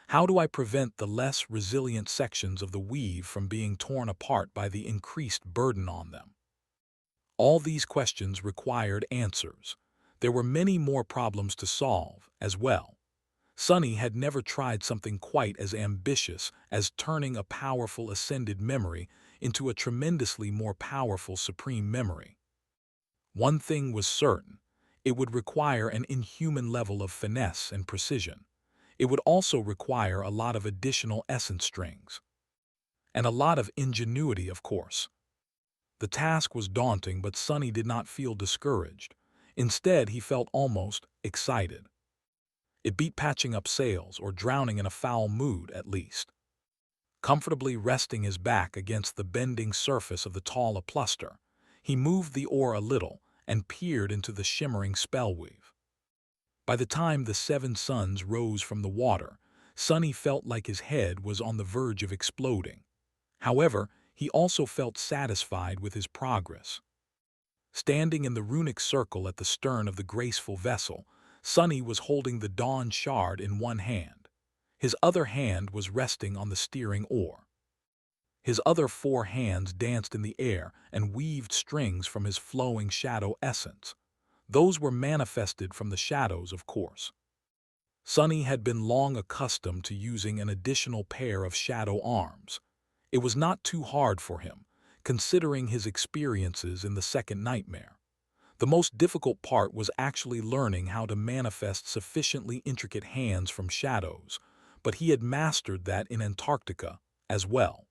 How do I prevent the less resilient sections of the weave from being torn apart by the increased burden on them? All these questions required answers. There were many more problems to solve, as well. Sonny had never tried something quite as ambitious as turning a powerful ascended memory into a tremendously more powerful supreme memory. One thing was certain: it would require an inhuman level of finesse and precision. It would also require a lot of additional essence strings. And a lot of ingenuity, of course. The task was daunting, but Sonny did not feel discouraged. Instead, he felt almost excited. It beat patching up sails or drowning in a foul mood, at least. Comfortably resting his back against the bending surface of the tall apluster, he moved the oar a little and peered into the shimmering spellweave. By the time the 7 suns rose from the water, Sonny felt like his head was on the verge of exploding. However, he also felt satisfied with his progress. Standing in the runic circle at the stern of the graceful vessel, Sonny was holding the dawn shard in one hand. His other hand was resting on the steering oar. His other 4 hands danced in the air and weaved strings from his flowing shadow essence. Those were manifested from the shadows, of course. Sonny had been long accustomed to using an additional pair of shadow arms. It was not too hard for him, considering his experiences in the second nightmare. The most difficult part was actually learning how to manifest sufficiently intricate hands from shadows, but he had mastered that in Antarctica as well.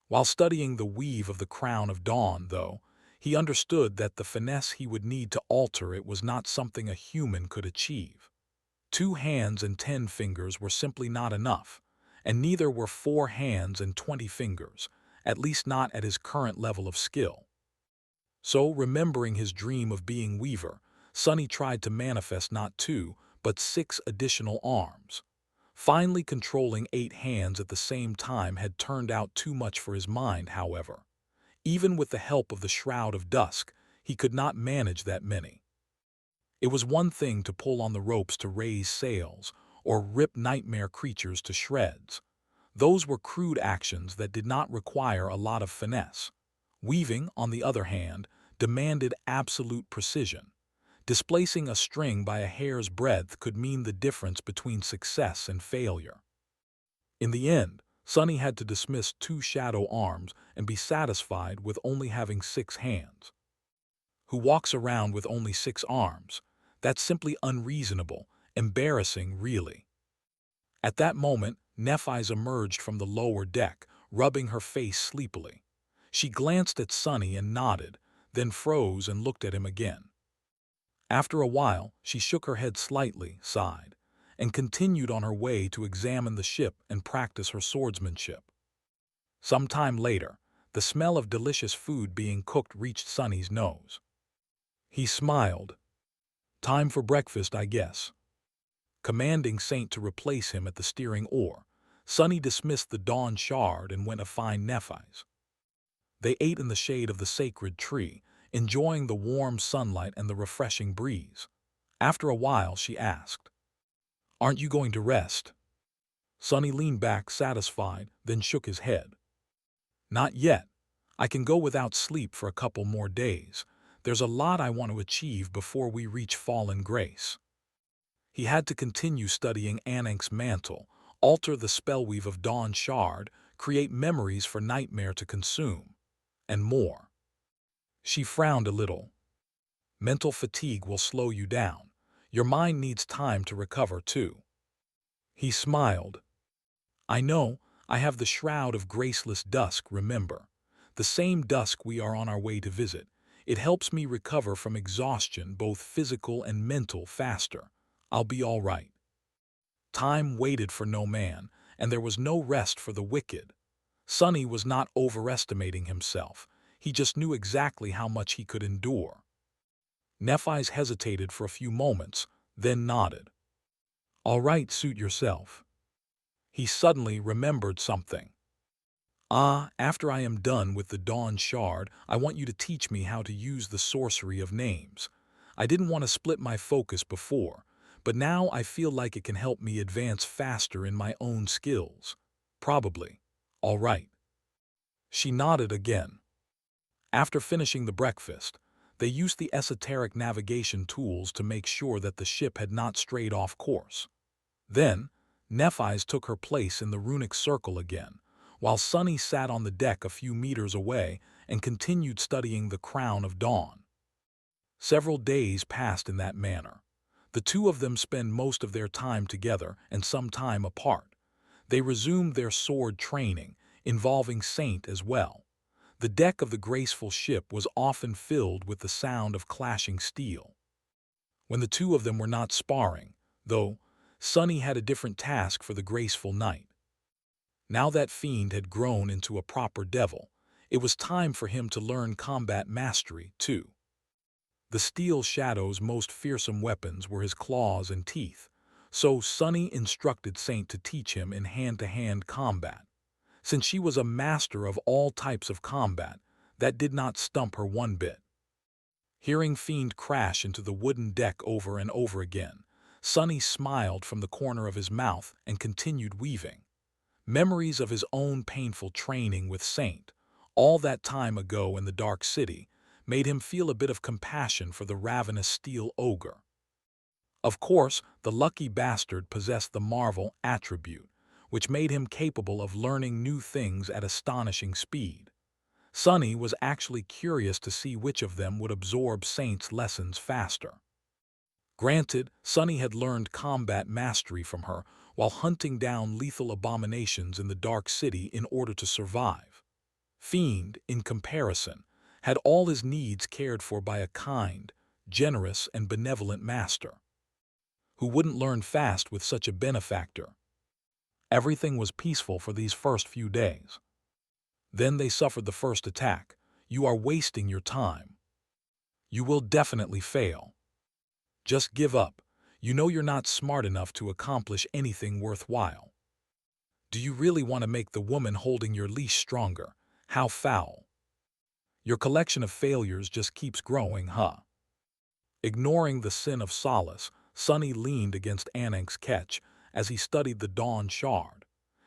While studying the weave of the crown of dawn, though, he understood that the finesse he would need to alter it was not something a human could achieve. 2 hands and 10 fingers were simply not enough, and neither were 4 hands and 20 fingers, at least not at his current level of skill. So, remembering his dream of being Weaver, Sonny tried to manifest not 2, but 6 additional arms. Finally controlling 8 hands at the same time had turned out too much for his mind, however. Even with the help of the Shroud of Dusk, he could not manage that many. It was one thing to pull on the ropes to raise sails, or rip nightmare creatures to shreds. Those were crude actions that did not require a lot of finesse. Weaving, on the other hand, demanded absolute precision. Displacing a string by a hair's breadth could mean the difference between success and failure. In the end, Sonny had to dismiss 2 shadow arms and be satisfied with only having 6 hands. Who walks around with only 6 arms? That's simply unreasonable, embarrassing, really. At that moment, Nephi's emerged from the lower deck, rubbing her face sleepily. She glanced at Sonny and nodded, then froze and looked at him again. After a while, she shook her head slightly, sighed, and continued on her way to examine the ship and practice her swordsmanship. Some time later, the smell of delicious food being cooked reached Sonny's nose. He smiled. "Time for breakfast, I guess." Commanding Saint to replace him at the steering oar, Sonny dismissed the dawn shard and went to find Nephi's. They ate in the shade of the sacred tree, enjoying the warm sunlight and the refreshing breeze. After a while, she asked, "Aren't you going to rest?" Sonny leaned back, satisfied, then shook his head. "Not yet. I can go without sleep for a couple more days. There's a lot I want to achieve before we reach fallen grace." He had to continue studying Anank's mantle, alter the spellweave of Dawn Shard, create memories for Nightmare to consume, and more. She frowned a little. "Mental fatigue will slow you down. Your mind needs time to recover, too." He smiled. "I know, I have the Shroud of Graceless Dusk, remember. The same dusk we are on our way to visit. It helps me recover from exhaustion, both physical and mental, faster. I'll be all right." Time waited for no man, and there was no rest for the wicked. Sonny was not overestimating himself. He just knew exactly how much he could endure. Nephi's hesitated for a few moments, then nodded. "All right, suit yourself." He suddenly remembered something. After I am done with the Dawn Shard, I want you to teach me how to use the sorcery of names. I didn't want to split my focus before, but now I feel like it can help me advance faster in my own skills. Probably. All right." She nodded again. After finishing the breakfast, they used the esoteric navigation tools to make sure that the ship had not strayed off course. Then, Nephi's took her place in the runic circle again, while Sonny sat on the deck a few meters away and continued studying the Crown of Dawn. Several days passed in that manner. The two of them spend most of their time together and some time apart. They resumed their sword training, involving Saint as well. The deck of the graceful ship was often filled with the sound of clashing steel. When the two of them were not sparring, though, Sonny had a different task for the graceful knight. Now that Fiend had grown into a proper devil, it was time for him to learn combat mastery, too. The Steel Shadow's most fearsome weapons were his claws and teeth, so Sunny instructed Saint to teach him in hand-to-hand combat. Since she was a master of all types of combat, that did not stump her one bit. Hearing Fiend crash into the wooden deck over and over again, Sunny smiled from the corner of his mouth and continued weaving. Memories of his own painful training with Saint, all that time ago in the Dark City, made him feel a bit of compassion for the ravenous steel ogre. Of course, the lucky bastard possessed the Marvel attribute, which made him capable of learning new things at astonishing speed. Sunny was actually curious to see which of them would absorb Saint's lessons faster. Granted, Sunny had learned combat mastery from her while hunting down lethal abominations in the Dark City in order to survive. Fiend, in comparison, had all his needs cared for by a kind, generous, and benevolent master. Who wouldn't learn fast with such a benefactor? Everything was peaceful for these first few days. Then they suffered the first attack. You are wasting your time. You will definitely fail. Just give up. You know you're not smart enough to accomplish anything worthwhile. Do you really want to make the woman holding your leash stronger? How foul. Your collection of failures just keeps growing, huh? Ignoring the sin of solace, Sunny leaned against Anank's ketch as he studied the dawn shard.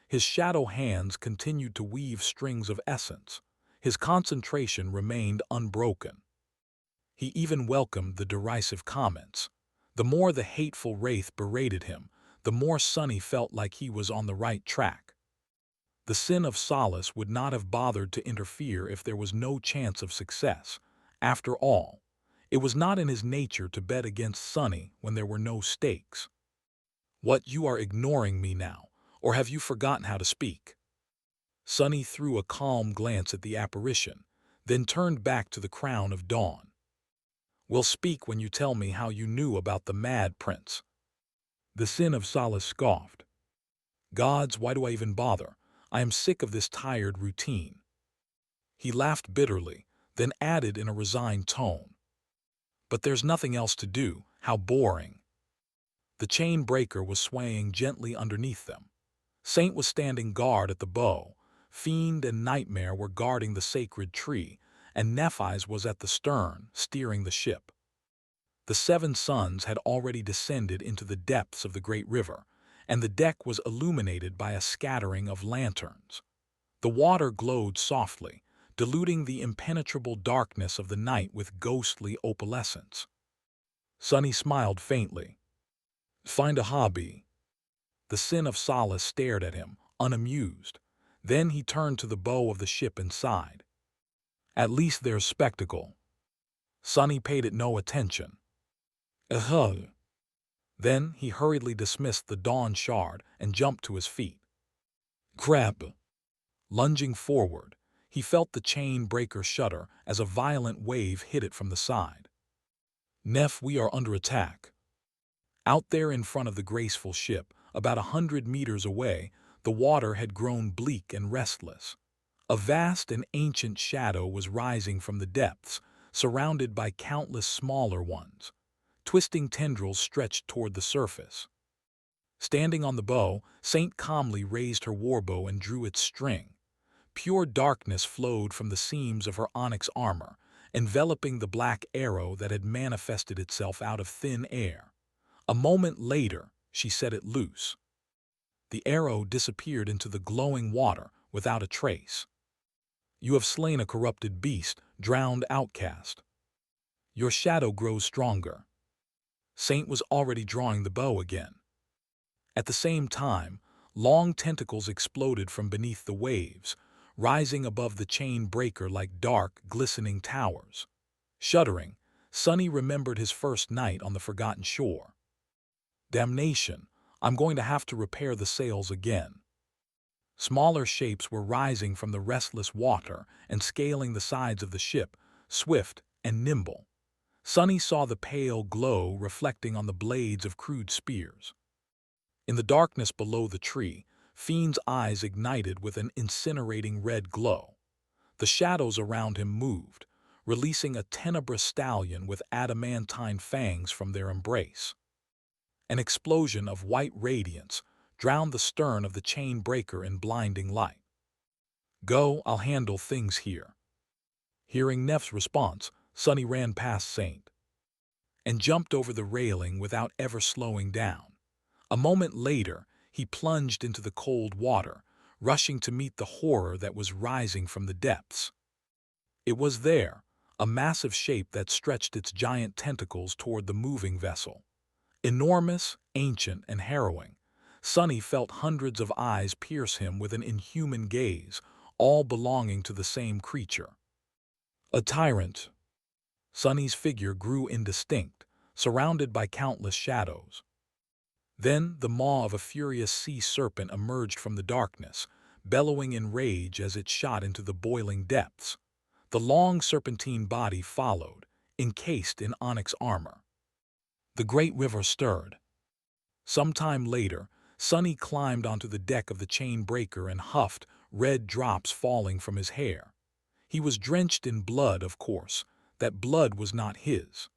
His shadow hands continued to weave strings of essence. His concentration remained unbroken. He even welcomed the derisive comments. The more the hateful wraith berated him, the more Sunny felt like he was on the right track. The sin of solace would not have bothered to interfere if there was no chance of success. After all, it was not in his nature to bet against Sunny when there were no stakes. What, you are ignoring me now, or have you forgotten how to speak? Sunny threw a calm glance at the apparition, then turned back to the crown of dawn. We'll speak when you tell me how you knew about the Mad Prince. The sin of solace scoffed. Gods, why do I even bother? I am sick of this tired routine. He laughed bitterly, then added in a resigned tone. But there's nothing else to do, how boring. The chain breaker was swaying gently underneath them. Saint was standing guard at the bow, Fiend and Nightmare were guarding the sacred tree, and Nephi's was at the stern, steering the ship. The seven suns had already descended into the depths of the great river, and the deck was illuminated by a scattering of lanterns. The water glowed softly, diluting the impenetrable darkness of the night with ghostly opalescence. Sunny smiled faintly. Find a hobby. The sin of solace stared at him, unamused. Then he turned to the bow of the ship and sighed. At least there's spectacle. Sunny paid it no attention. Ugh. Then he hurriedly dismissed the dawn shard and jumped to his feet. Grab. Lunging forward, he felt the chain breaker shudder as a violent wave hit it from the side. Neph, we are under attack. Out there in front of the graceful ship, about 100 meters away, the water had grown bleak and restless. A vast and ancient shadow was rising from the depths, surrounded by countless smaller ones. Twisting tendrils stretched toward the surface. Standing on the bow, Saint calmly raised her warbow and drew its string. Pure darkness flowed from the seams of her onyx armor, enveloping the black arrow that had manifested itself out of thin air. A moment later, she set it loose. The arrow disappeared into the glowing water without a trace. You have slain a corrupted beast, drowned outcast. Your shadow grows stronger. Saint was already drawing the bow again. At the same time, long tentacles exploded from beneath the waves, rising above the chain breaker like dark, glistening towers. Shuddering, Sunny remembered his first night on the forgotten shore. Damnation, I'm going to have to repair the sails again. Smaller shapes were rising from the restless water and scaling the sides of the ship, swift and nimble. Sunny saw the pale glow reflecting on the blades of crude spears. In the darkness below the tree, Fiend's eyes ignited with an incinerating red glow. The shadows around him moved, releasing a tenebrous stallion with adamantine fangs from their embrace. An explosion of white radiance drowned the stern of the chain breaker in blinding light. "Go, I'll handle things here." Hearing Neff's response, Sonny ran past Saint and jumped over the railing without ever slowing down. A moment later, he plunged into the cold water, rushing to meet the horror that was rising from the depths. It was there, a massive shape that stretched its giant tentacles toward the moving vessel. Enormous, ancient, and harrowing, Sonny felt hundreds of eyes pierce him with an inhuman gaze, all belonging to the same creature. A tyrant. Sonny's figure grew indistinct, surrounded by countless shadows. Then the maw of a furious sea serpent emerged from the darkness, bellowing in rage as it shot into the boiling depths. The long serpentine body followed, encased in onyx armor. The great river stirred. Some time later, Sonny climbed onto the deck of the chain breaker and huffed, red drops falling from his hair. He was drenched in blood, of course. That blood was not his.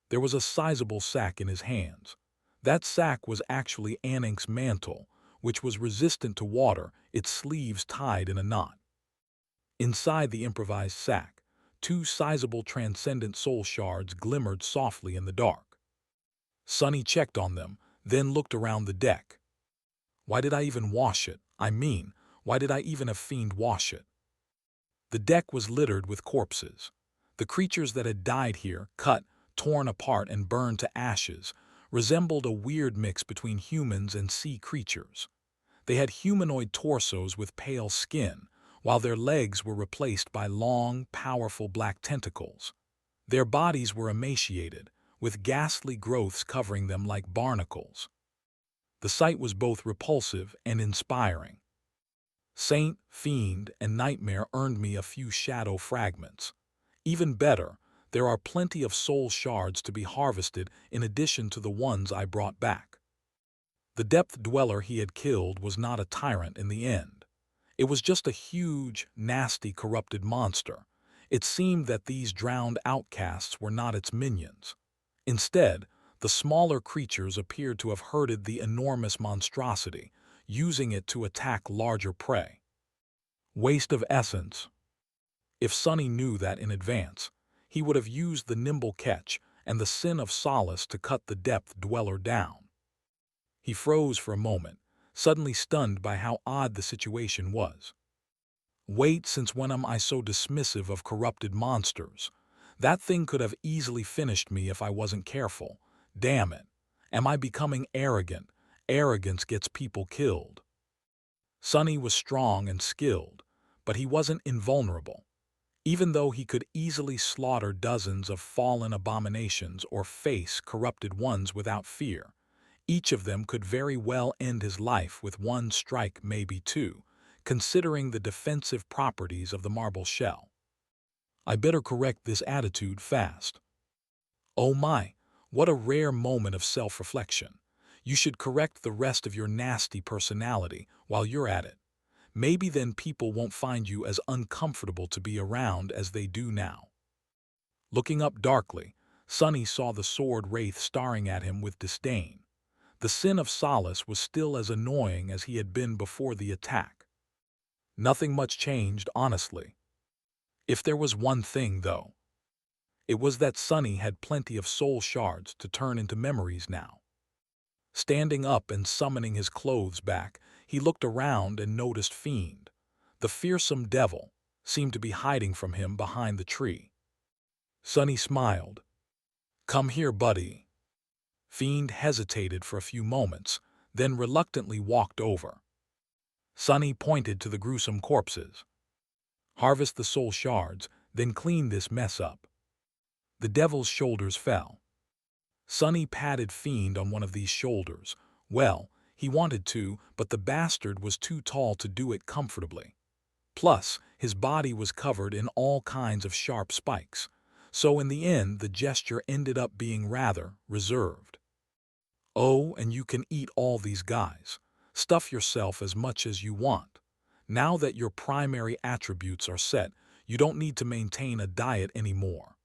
There was a sizable sack in his hands. That sack was actually Anink's mantle, which was resistant to water, its sleeves tied in a knot. Inside the improvised sack, two sizable transcendent soul shards glimmered softly in the dark. Sonny checked on them, then looked around the deck. Why did I even wash it? Why did I even have Fiend wash it? The deck was littered with corpses. The creatures that had died here, cut, torn apart, and burned to ashes, resembled a weird mix between humans and sea creatures. They had humanoid torsos with pale skin, while their legs were replaced by long, powerful black tentacles. Their bodies were emaciated, with ghastly growths covering them like barnacles. The sight was both repulsive and inspiring. Saint, Fiend, and Nightmare earned me a few shadow fragments. Even better, there are plenty of soul shards to be harvested in addition to the ones I brought back. The depth dweller he had killed was not a tyrant in the end. It was just a huge, nasty, corrupted monster. It seemed that these drowned outcasts were not its minions. Instead, the smaller creatures appeared to have herded the enormous monstrosity, using it to attack larger prey. Waste of essence. If Sonny knew that in advance, he would have used the nimble catch and the sin of solace to cut the depth dweller down. He froze for a moment, suddenly stunned by how odd the situation was. Wait, since when am I so dismissive of corrupted monsters? That thing could have easily finished me if I wasn't careful. Damn it. Am I becoming arrogant? Arrogance gets people killed. Sonny was strong and skilled, but he wasn't invulnerable. Even though he could easily slaughter dozens of fallen abominations or face corrupted ones without fear, each of them could very well end his life with one strike, maybe two, considering the defensive properties of the marble shell. I better correct this attitude fast. Oh my, what a rare moment of self-reflection. You should correct the rest of your nasty personality while you're at it. Maybe then people won't find you as uncomfortable to be around as they do now. Looking up darkly, Sonny saw the sword wraith staring at him with disdain. The sin of solace was still as annoying as he had been before the attack. Nothing much changed, honestly. If there was one thing, though, it was that Sonny had plenty of soul shards to turn into memories now. Standing up and summoning his clothes back, he looked around and noticed Fiend. The fearsome devil seemed to be hiding from him behind the tree. Sonny smiled. "Come here, buddy." Fiend hesitated for a few moments, then reluctantly walked over. Sonny pointed to the gruesome corpses. "Harvest the soul shards, then clean this mess up." The devil's shoulders fell. Sonny patted Fiend on one of these shoulders. Well, he wanted to, but the bastard was too tall to do it comfortably. Plus, his body was covered in all kinds of sharp spikes, so in the end the gesture ended up being rather reserved. "Oh, and you can eat all these guys." Stuff yourself as much as you want. Now that your primary attributes are set, you don't need to maintain a diet anymore.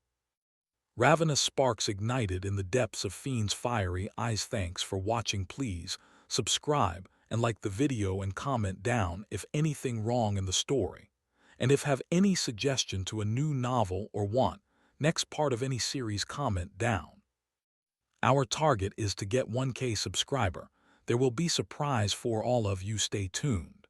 Ravenous sparks ignited in the depths of Fiend's fiery eyes. Thanks for watching. Please subscribe and like the video and comment down if anything wrong in the story. And if have any suggestion to a new novel or want next part of any series, comment down. Our target is to get 1K subscriber. There will be surprise for all of you. Stay tuned.